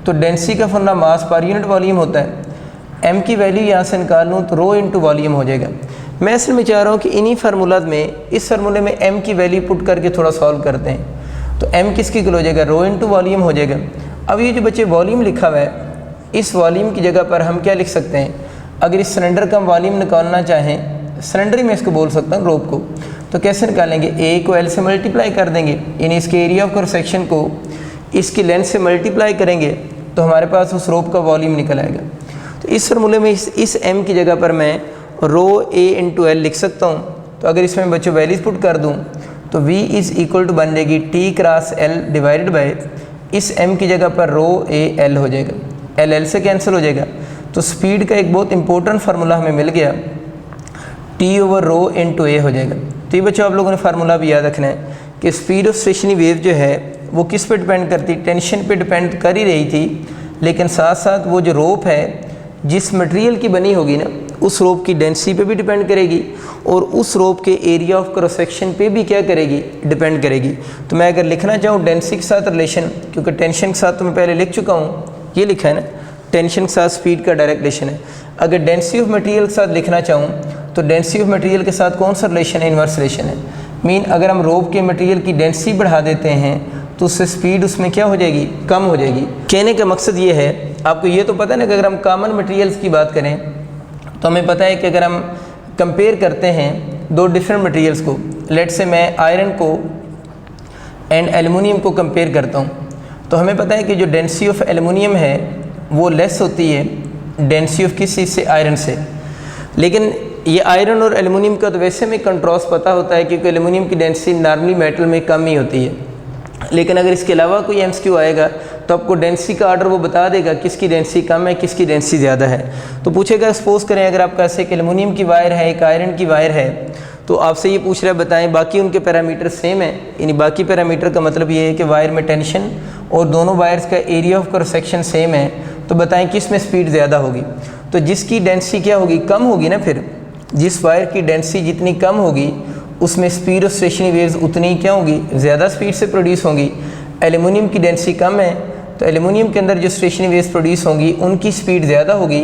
Speaker 1: तो डेंसिटी का formula mass per unit volume होता है। m की वैल्यू यहाँ से निकाल लूँ तो रो इंटू वॉल्यूम हो जाएगा। मैं असल में चाह रहा हूँ कि इन्हीं फार्मूला में, इस फार्मूले में m की वैल्यू पुट करके थोड़ा सॉल्व करते हैं। तो m किसकी हो जाएगा, रो इंटू वॉल्यूम हो जाएगा। अब ये जो बच्चे वॉल्यूम लिखा हुआ है, इस वॉल्यूम की जगह पर हम क्या लिख सकते हैं, अगर इस सिलेंडर का वॉल्यूम निकालना चाहें, सिलेंडर ही मैं इसको बोल सकता हूँ रोप को, तो कैसे निकालेंगे, a को l से मल्टीप्लाई कर देंगे, यानी इसके एरिया ऑफ क्रॉस सेक्शन को इसकी लेंथ से मल्टीप्लाई करेंगे तो हमारे पास उस रोप का वॉल्यूम निकल आएगा। तो इस फार्मूले में इस m की जगह पर मैं रो a इंटू एल लिख सकता हूँ। तो अगर इसमें बच्चों वैल्यूज पुट कर दूँ तो v इज़ इक्वल टू बन जाएगी t cross l divided by, इस m की जगह पर रो a l हो जाएगा, l l से कैंसिल हो जाएगा। तो स्पीड का एक बहुत इंपॉर्टेंट फार्मूला हमें मिल गया, t over rho into a हो जाएगा। तो ये बच्चों आप लोगों ने फार्मूला भी याद रखना है कि स्पीड ऑफ स्टेशनरी वेव जो है वो किस पे डिपेंड करती, टेंशन पे डिपेंड कर ही रही थी, लेकिन साथ साथ वो जो रोप है जिस मटेरियल की बनी होगी ना, उस रोप की डेंसिटी पे भी डिपेंड करेगी और उस रोप के एरिया ऑफ क्रॉस सेक्शन पे भी क्या करेगी, डिपेंड करेगी। तो मैं अगर लिखना चाहूँ डेंसिटी के साथ रिलेशन, क्योंकि टेंशन के साथ तो मैं पहले लिख चुका हूँ, ये लिखा है ना, टेंशन के साथ स्पीड का डायरेक्ट रिलेशन है। अगर डेंसिटी ऑफ मटेरियल के साथ लिखना चाहूँ तो डेंसिटी ऑफ मटेरियल के साथ कौन सा रिलेशन है, इन्वर्स रिलेशन है। मीन अगर हम रोप के मटेरियल की डेंसिटी बढ़ा देते हैं तो उससे स्पीड उसमें क्या हो जाएगी, कम हो जाएगी। कहने का मकसद ये है, आपको ये तो पता है ना कि अगर हम कॉमन मटेरियल्स की बात करें तो हमें पता है कि अगर हम कंपेयर करते हैं दो डिफरेंट मटेरियल्स को, लेट से मैं आयरन को एंड एल्युमिनियम को कंपेयर करता हूँ, तो हमें पता है कि जो डेंसिटी ऑफ एल्युमिनियम है वो लेस होती है डेंसिटी ऑफ किस चीज़ से, आयरन से। लेकिन ये आयरन और एल्युमिनियम का तो वैसे में कंट्रास्ट पता होता है क्योंकि एल्युमिनियम की डेंसिटी नॉर्मली मेटल में कम ही होती है। लेकिन अगर इसके अलावा कोई एमसीक्यू आएगा तो आपको डेंसिटी का ऑर्डर वो बता देगा किसकी डेंसिटी कम है, किसकी डेंसिटी ज़्यादा है। तो पूछेगा, सपोज करें अगर आपका ऐसे एक एल्युमिनियम की वायर है, एक आयरन की वायर है, तो आपसे ये पूछ रहा है बताएं बाकी उनके पैरामीटर सेम है, यानी बाकी पैरामीटर का मतलब ये है कि वायर में टेंशन और दोनों वायर्स का area of cross section same है, तो बताएं किस में स्पीड ज़्यादा होगी। तो जिसकी डेंसिटी क्या होगी, कम होगी ना, फिर जिस वायर की डेंसिटी जितनी कम होगी उसमें स्पीड ऑफ स्टेशनरी वेव्स उतनी क्या होगी, ज़्यादा स्पीड से प्रोड्यूस होंगी। एल्युमिनियम की डेंसिटी कम है तो एल्युमिनियम के अंदर जो स्टेशनरी वेव्स प्रोड्यूस होंगी उनकी स्पीड ज़्यादा होगी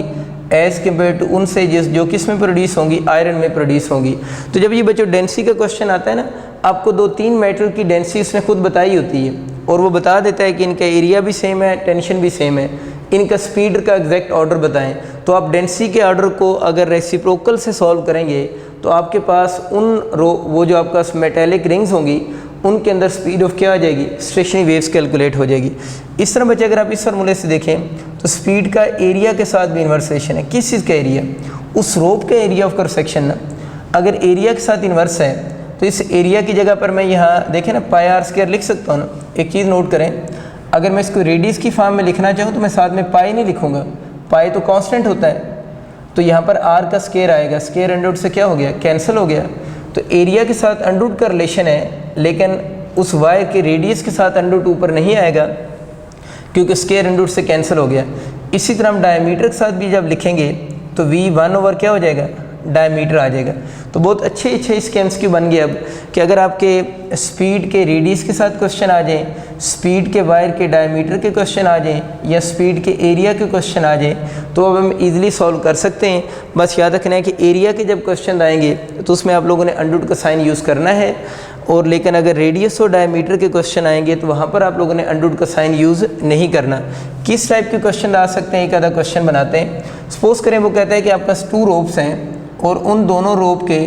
Speaker 1: एज़ कम्पेयर टू उनसे जो किस में प्रोड्यूस होंगी, आयरन में प्रोड्यूस होंगी। तो जब ये बच्चों डेंसिटी का क्वेश्चन आता है ना, आपको 2-3 मेटल की डेंसिटी उसने खुद बताई होती है और वो बता देता है कि इनका एरिया भी सेम है, टेंशन भी सेम है, इनका स्पीड का एग्जैक्ट ऑर्डर बताएं। तो आप डेंसिटी के ऑर्डर को अगर रेसिप्रोकल से सॉल्व करेंगे तो आपके पास वो जो आपका मेटेलिक रिंग्स होंगी उनके अंदर स्पीड ऑफ क्या आ जाएगी, स्टेशनरी वेव्स कैलकुलेट हो जाएगी। इस तरह बच्चे अगर आप इस फार्मूले से देखें तो स्पीड का एरिया के साथ भी इन्वर्स रिलेशन है। किस चीज़ का एरिया, उस रोप का एरिया ऑफ क्रॉस सेक्शन ना, अगर एरिया के साथ इन्वर्स है तो इस एरिया की जगह पर मैं यहाँ देखें ना पाई आर स्क्वायर लिख सकता हूँ ना। एक चीज़ नोट करें, अगर मैं इसको रेडियस की फॉर्म में लिखना चाहूँ तो मैं साथ में पाई नहीं लिखूँगा, पाई तो कांस्टेंट होता है, तो यहाँ पर आर का स्क्वायर आएगा, स्क्वायर अंडर रूट से क्या हो गया, कैंसिल हो गया। तो एरिया के साथ अंडर रूट का रिलेशन है, लेकिन उस वायर के रेडियस के साथ अंडर रूट ऊपर नहीं आएगा क्योंकि स्क्वायर अंडर रूट से कैंसिल हो गया। इसी तरह हम डायमीटर के साथ भी जब लिखेंगे तो v 1 ओवर क्या हो जाएगा, डायमीटर आ जाएगा। तो बहुत अच्छे इसके एमसीक्यू बन गए अब कि अगर आपके स्पीड के रेडियस के साथ क्वेश्चन आ जाए, स्पीड के वायर के डायमीटर के क्वेश्चन आ जाए या स्पीड के एरिया के क्वेश्चन आ जाए तो अब हम इजीली सॉल्व कर सकते हैं। बस याद रखना है कि एरिया के जब क्वेश्चन आएंगे तो उसमें आप लोगों ने अंडररूट का साइन यूज़ करना है, और लेकिन अगर रेडियस और डायमीटर के क्वेश्चन आएंगे तो वहाँ पर आप लोगों ने अंडररूट का साइन यूज़ नहीं करना। किस टाइप के क्वेश्चन आ सकते हैं, एक आधा क्वेश्चन बनाते हैं। सपोज करें वो कहता है कि आपके पास 2 रोप्स हैं और उन दोनों रोप के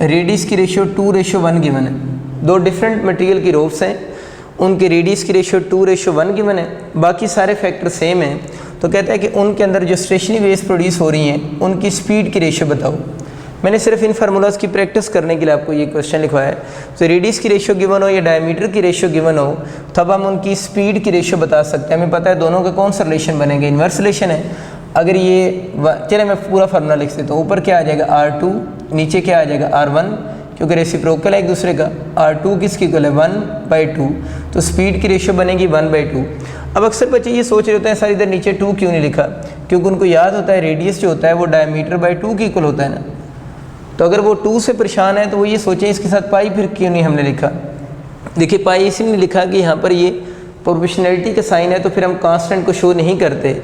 Speaker 1: रेडियस की रेशियो 2:1 गिवन है। 2 डिफरेंट मटेरियल की रोप्स हैं, उनके रेडियस की रेशियो 2:1 गिवन है, बाकी सारे फैक्टर सेम हैं। तो कहता है कि उनके अंदर जो स्टेशनरी वेव्स प्रोड्यूस हो रही हैं उनकी स्पीड की रेशियो बताओ। मैंने सिर्फ इन फार्मूलाज की प्रैक्टिस करने के लिए आपको ये क्वेश्चन लिखवाया है। तो रेडियस की रेशियो गिवन हो या डायमीटर की रेशियो गिवन हो तब हम उनकी स्पीड की रेशियो बता सकते हैं। हमें पता है दोनों का कौन सा रिलेशन बनेगा, इन्वर्स रिलेशन है। अगर ये चले मैं पूरा फार्मूला लिख देता हूँ। ऊपर क्या आ जाएगा R2, नीचे क्या आ जाएगा R1, क्योंकि रेसिप्रोकल है एक दूसरे का। R2 किसकी इक्वल है 1/2, तो स्पीड की रेशियो बनेगी 1/2। अब अक्सर बच्चे ये सोच रहे होते हैं सर इधर नीचे 2 क्यों नहीं लिखा, क्योंकि उनको याद होता है रेडियस जो होता है वो डायमीटर/2 की इक्वल होता है ना। तो अगर वो 2 से परेशान है तो वो ये सोचें इसके साथ पाई फिर क्यों नहीं हमने लिखा। देखिए पाई इसलिए नहीं लिखा कि यहाँ पर ये प्रोपोर्शनैलिटी का साइन है तो फिर हम कांस्टेंट को शो नहीं करते।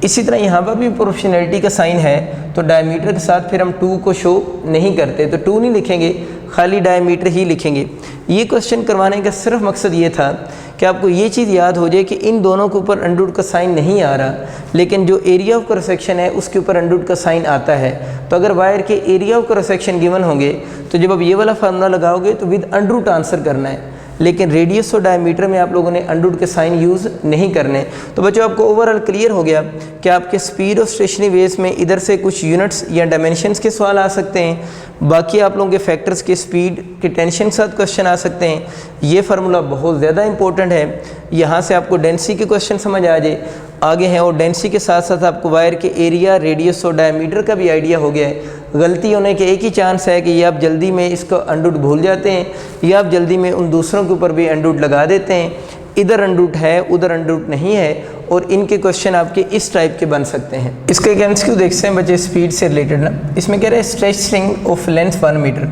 Speaker 1: इसी तरह यहाँ पर भी प्रोपोर्शनैलिटी का साइन है तो डायमीटर के साथ फिर हम 2 को शो नहीं करते, तो 2 नहीं लिखेंगे, खाली डायमीटर ही लिखेंगे। ये क्वेश्चन करवाने का सिर्फ मकसद ये था कि आपको ये चीज़ याद हो जाए कि इन दोनों के ऊपर अंडररूट का साइन नहीं आ रहा, लेकिन जो एरिया ऑफ क्रॉस सेक्शन है उसके ऊपर अंडररूट का साइन आता है। तो अगर वायर के area of cross section given होंगे तो जब आप ये वाला फार्मूला लगाओगे तो विद अंडररूट आंसर करना है, लेकिन रेडियस और डायमीटर में आप लोगों ने अंडररूट के साइन यूज़ नहीं करने। तो बच्चों आपको ओवरऑल क्लियर हो गया कि आपके स्पीड और स्टेशनरी वेव्स में इधर से कुछ यूनिट्स या डायमेंशंस के सवाल आ सकते हैं, बाकी आप लोगों के फैक्टर्स के स्पीड के टेंशन के साथ क्वेश्चन आ सकते हैं। ये फार्मूला बहुत ज़्यादा इंपॉर्टेंट है, यहाँ से आपको डेंसिटी के क्वेश्चन समझ आ जाए आगे हैं, और डेंसिटी के साथ साथ आपको वायर के एरिया, रेडियस और डायमीटर का भी आइडिया हो गया है। गलती होने के एक ही चांस है कि ये आप जल्दी में इसको अंडररूट भूल जाते हैं या आप जल्दी में उन दूसरों के ऊपर भी अंडररूट लगा देते हैं। इधर अंडररूट है उधर अंडररूट नहीं है, और इनके क्वेश्चन आपके इस टाइप के बन सकते हैं। इसका एक एमसीक्यू देखते हैं बच्चे स्पीड से रिलेटेड ना। इसमें कह रहे हैं stretch string of length 1 metre,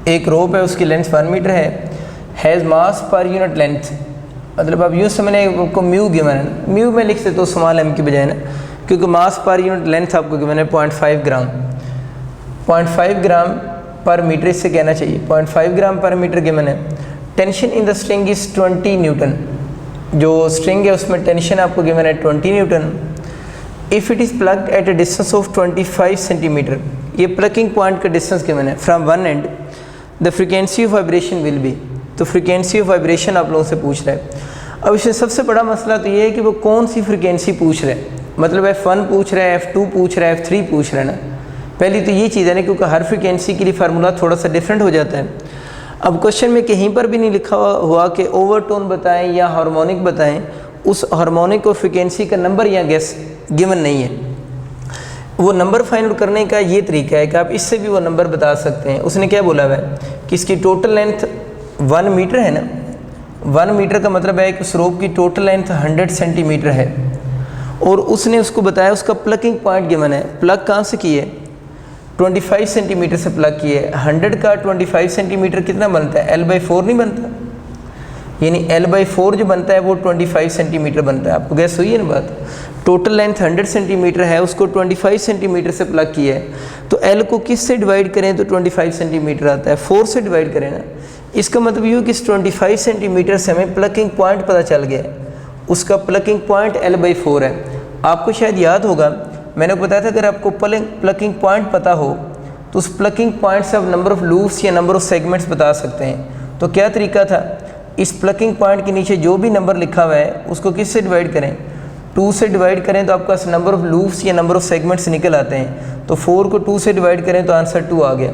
Speaker 1: एक रोप है उसकी लेंथ 1 मीटर है, has mass per unit length, मतलब अब यूँ समझने को म्यू गिवन है, म्यू में लिख सकते हो स्मॉल एम की बजाय ना, क्योंकि मास पर यूनिट लेंथ आपको गिवन है 0.5 ग्राम, 0.5 ग्राम पर मीटर इससे कहना चाहिए, 0.5 ग्राम पर मीटर गिवन है। Tension in the string is 20 newton, जो स्ट्रिंग है उसमें टेंशन आपको गिवन है 20 newton. If it is plugged at a distance of 25 centimetre, ये प्लगिंग पॉइंट का डिस्टेंस गिवन है from one end, the frequency of vibration will be, तो frequency of vibration आप लोगों से पूछ रहा है। अब इसमें सबसे बड़ा मसला तो ये है कि वो कौन सी फ्रीक्वेंसी पूछ रहे हैं, मतलब F1 पूछ रहा है, F2 पूछ रहा है, F3 पूछ रहा है ना। पहली तो ये चीज़ है ना, क्योंकि हर फ्रीक्वेंसी के लिए फार्मूला थोड़ा सा डिफरेंट हो जाता है। अब क्वेश्चन में कहीं पर भी नहीं लिखा हुआ कि ओवरटोन बताएं या हार्मोनिक बताएं, उस हार्मोनिक और फ्रीक्वेंसी का नंबर या गेस गिवन नहीं है। वो नंबर फाइंड आउट करने का ये तरीका है कि आप इससे भी वो नंबर बता सकते हैं। उसने क्या बोला हुआ है कि इसकी टोटल लेंथ 1 मीटर है ना, 1 मीटर का मतलब है कि उस रोप की टोटल लेंथ 100 सेंटीमीटर है, और उसने उसको बताया उसका प्लगिंग पॉइंट गिवन है। प्लग कहाँ से किए, 25 सेंटीमीटर से प्लग किए। 100 का 25 सेंटीमीटर कितना बनता है, L/4 नहीं बनता, यानी L/4 जो बनता है वो 25 सेंटीमीटर बनता है। आपको गैस हुई है ना बात। टोटल लेंथ 100 सेंटीमीटर है, उसको 25 सेंटीमीटर से प्लग किया है, तो L को किस से डिवाइड करें तो 25 सेंटीमीटर आता है, 4 से डिवाइड करें ना। इसका मतलब ये कि इस 25 सेंटीमीटर से हमें प्लगिंग पॉइंट पता चल गया है, उसका प्लगिंग पॉइंट L/4 है। आपको शायद याद होगा मैंने बताया था अगर आपको प्लगिंग पॉइंट पता हो तो उस प्लगिंग पॉइंट से आप नंबर ऑफ़ लूप्स या नंबर ऑफ़ सेगमेंट्स बता सकते हैं। तो क्या तरीका था, इस प्लगिंग पॉइंट के नीचे जो भी नंबर लिखा हुआ है उसको किस से डिवाइड करें, 2 से डिवाइड करें तो आपका नंबर ऑफ़ लूप्स या नंबर ऑफ़ सेगमेंट्स निकल आते हैं। तो 4 को 2 से डिवाइड करें तो आंसर 2 आ गया।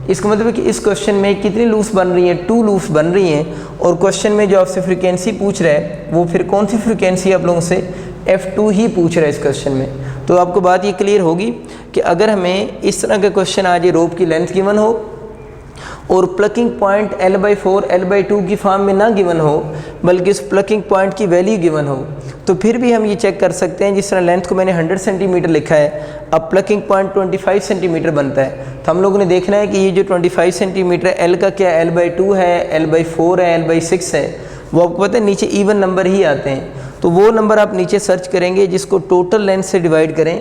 Speaker 1: इसका मतलब है कि इस क्वेश्चन में कितनी लूप्स बन रही हैं, 2 लूप्स बन रही हैं, और क्वेश्चन में जो आपसे फ्रीक्वेंसी पूछ रहा है वो फिर कौन सी फ्रीक्वेंसी आप लोगों से F2 ही पूछ रहा है इस क्वेश्चन में। तो आपको बात ये क्लियर होगी कि अगर हमें इस तरह का क्वेश्चन आ जाए, रोप की लेंथ गिवन हो और प्लगिंग पॉइंट L/4 L/2 की फॉर्म में ना गिवन हो, बल्कि उस प्लगिंग पॉइंट की वैल्यू गिवन हो, तो फिर भी हम ये चेक कर सकते हैं, जिस तरह लेंथ को मैंने 100 सेंटीमीटर लिखा है, अब प्लकिंग पॉइंट 25 सेंटीमीटर बनता है, तो हम लोगों ने देखना है कि ये जो 25 सेंटीमीटर है, L का क्या L/2 है, L/4 है, L/6 है, वो आपको पता है नीचे इवन नंबर ही आते हैं। तो वो नंबर आप नीचे सर्च करेंगे जिसको टोटल लेंथ से डिवाइड करें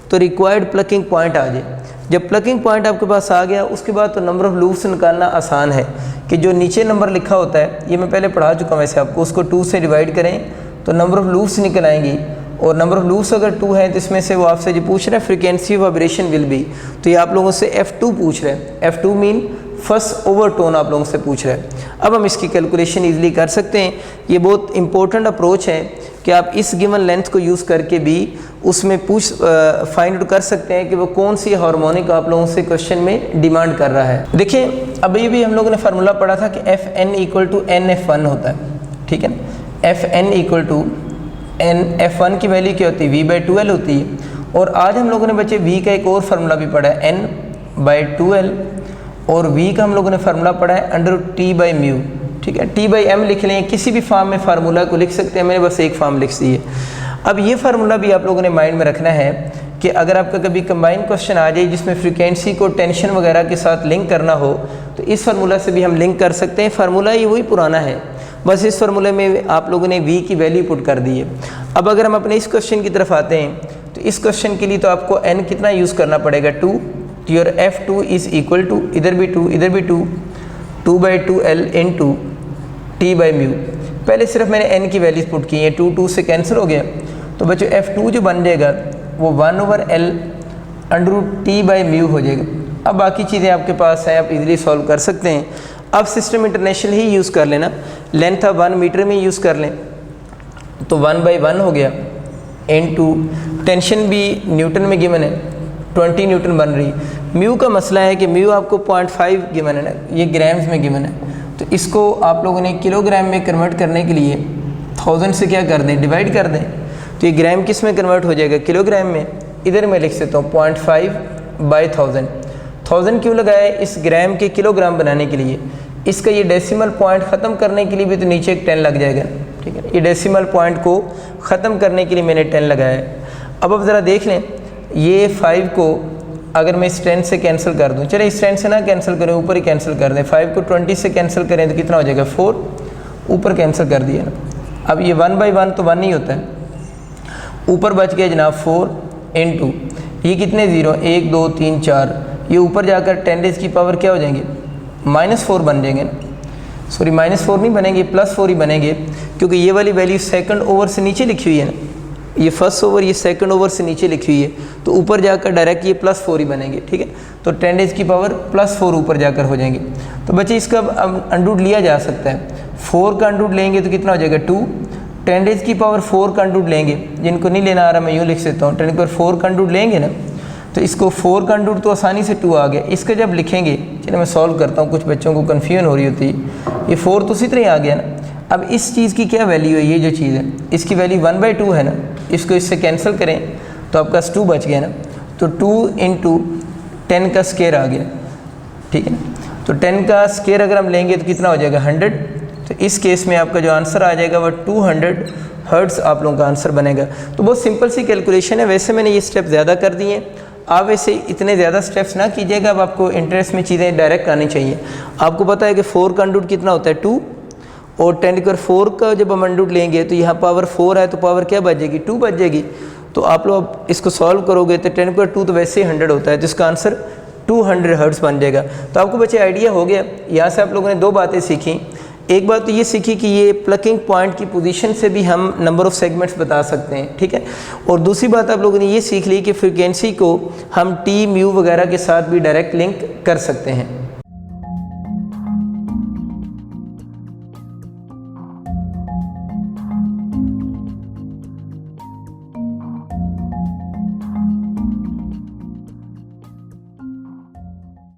Speaker 1: तो रिक्वायर्ड प्लकिंग पॉइंट आ जाए। जब प्लकिंग पॉइंट आपके पास आ गया उसके बाद तो नंबर ऑफ़ लूप्स निकालना आसान है कि जो नीचे नंबर लिखा होता है, ये मैं पहले पढ़ा चुका हूँ वैसे आपको, उसको 2 से डिवाइड करें तो नंबर ऑफ़ लूप्स निकल आएंगी, और नंबर ऑफ़ लूप्स अगर 2 है तो इसमें से वो आपसे जो पूछ रहा है frequency of vibration will be, तो ये आप लोगों से F2 पूछ रहा है। F2 मीन फर्स्ट ओवरटोन आप लोगों से पूछ रहा है। अब हम इसकी कैलकुलेशन ईजिली कर सकते हैं। ये बहुत इंपॉर्टेंट अप्रोच है कि आप इस गिवन लेंथ को यूज़ करके भी उसमें फाइंड आउट कर सकते हैं कि वो कौन सी हार्मोनिक आप लोगों से क्वेश्चन में डिमांड कर रहा है। देखिए अभी भी हम लोगों ने फार्मूला पढ़ा था कि Fn = NF1 होता है, ठीक है ना। Fn = NF1 की वैल्यू क्या होती है, V/2L होती है। और आज हम लोगों ने बच्चे V का एक और फार्मूला भी पढ़ा है, N/2L, और V का हम लोगों ने फार्मूला पढ़ा है √T/μ, ठीक है। T/m लिख लें, किसी भी फॉर्म में फार्मूला को लिख सकते हैं, मैंने बस एक फॉर्म लिख दी है। अब ये फार्मूला भी आप लोगों ने माइंड में रखना है कि अगर आपका कभी कंबाइन क्वेश्चन आ जाए जिसमें फ्रीक्वेंसी को टेंशन वगैरह के साथ लिंक करना हो तो इस फार्मूला से भी हम लिंक कर सकते हैं। फार्मूला ये वही पुराना है, बस इस फार्मूले में आप लोगों ने V की वैल्यू पुट कर दी है। अब अगर हम अपने इस क्वेश्चन की तरफ आते हैं तो इस क्वेश्चन के लिए तो आपको n कितना यूज़ करना पड़ेगा, 2। Your F2 is equal to, इधर भी 2 इधर भी 2, 2/2L × T/μ। पहले सिर्फ मैंने n की वैल्यूज पुट की है, 2 से कैंसिल हो गया, तो बच्चों F2 जो बन जाएगा वो 1/L √T/μ हो जाएगा। अब बाकी चीज़ें आपके पास हैं, आप इजीली सॉल्व कर सकते हैं। अब सिस्टम इंटरनेशनल ही यूज़ कर लेना, लेंथ आप 1 मीटर में यूज़ कर लें तो 1/1 हो गया, × टेंशन भी न्यूटन में गिवन है, 20 न्यूटन बन रही। म्यू का मसला है कि म्यू आपको 0.5 गिवन है ना, ये ग्राम्स में गिवन है, तो इसको आप लोगों ने किलोग्राम में कन्वर्ट करने के लिए 1000 से क्या कर दें, डिवाइड कर दें, तो ये ग्राम किस में कन्वर्ट हो जाएगा, किलोग्राम में। इधर मैं लिख सकता हूँ 0.5/1000। 1000 क्यों लगाया है, इस ग्राम के किलोग्राम बनाने के लिए। इसका ये डेसिमल पॉइंट ख़त्म करने के लिए भी तो नीचे एक 10 लग जाएगा, ठीक है। ये डेसिमल पॉइंट को ख़त्म करने के लिए मैंने 10 लगाया है। अब जरा देख लें, ये 5 को अगर मैं इस 10 से कैंसिल कर दूं, चले इस 10 से ना कैंसिल करें, ऊपर ही कैंसिल कर दें। 5 को 20 से कैंसिल करें तो कितना हो जाएगा, 4, ऊपर कैंसिल कर दिया ना। अब ये 1/1 तो 1 ही होता है, ऊपर बच गया जनाब 4 × ये कितने 0, 1 2 3 4, ये ऊपर जाकर 10 की पावर क्या हो जाएंगे, -4 बन जाएंगे ना, सॉरी -4 नहीं बनेंगे, +4 ही बनेंगे, क्योंकि ये वाली वैल्यू सेकंड ओवर से नीचे लिखी हुई है ना, ये फर्स्ट ओवर ये सेकंड ओवर से नीचे लिखी हुई है, तो ऊपर जाकर डायरेक्ट ये +4 ही बनेंगे, ठीक है। तो 10 की पावर +4 ऊपर जाकर हो जाएंगे। तो बच्चे इसका अंडरूट लिया जा सकता है, 4 का अंडरूट लेंगे तो कितना हो जाएगा 2, 10 की पावर 4 का अंडरूट लेंगे, जिनको नहीं लेना आ रहा मैं यूँ लिख सकता हूँ, 10 की पावर 4 का अंडरूट लेंगे ना, तो इसको 4 का अंडरूट तो आसानी से 2 आ गया। इसका जब लिखेंगे, चलिए मैं सॉल्व करता हूँ, कुछ बच्चों को कन्फ्यूजन हो रही होती है, ये 4 तो उसी तरह ही आ गया ना। अब इस चीज़ की क्या वैल्यू है, ये जो चीज़ है इसकी वैल्यू 1/2 है ना, इसको इससे कैंसिल करें तो आपका 2 बच गया ना, तो 2 × 10 का स्क्वायर आ गया, ठीक है ना। तो 10 का स्क्वायर अगर हम लेंगे तो कितना हो जाएगा 100, तो इस केस में आपका जो आंसर आ जाएगा वो 200 हर्ट्ज़ आप लोगों का आंसर बनेगा। तो बहुत सिंपल सी कैलकुलेशन है, वैसे मैंने ये स्टेप ज़्यादा कर दिए हैं, आप वैसे इतने ज़्यादा स्टेप्स ना कीजिएगा, अब आपको इंटरेस्ट में चीज़ें डायरेक्ट आनी चाहिए। आपको पता है कि 4 का अंडरूट कितना होता है 2, और 10 की पावर 4 का जब हम अंडरूट लेंगे तो यहाँ पावर 4 है तो पावर क्या बच जाएगी 2 बच जाएगी। तो आप लोग इसको सॉल्व करोगे तो 10 की पावर 2 तो वैसे ही 100 होता है, तो इसका आंसर 200 हर्ट्ज़ बन जाएगा। तो आपको बच्चे आइडिया हो गया, यहाँ से आप लोगों ने 2 बातें सीखी। एक बात तो ये सीखी कि ये प्लकिंग पॉइंट की पोजीशन से भी हम नंबर ऑफ़ सेगमेंट्स बता सकते हैं, ठीक है। और दूसरी बात आप लोगों ने ये सीख ली कि फ्रीक्वेंसी को हम T, μ वगैरह के साथ भी डायरेक्ट लिंक कर सकते हैं।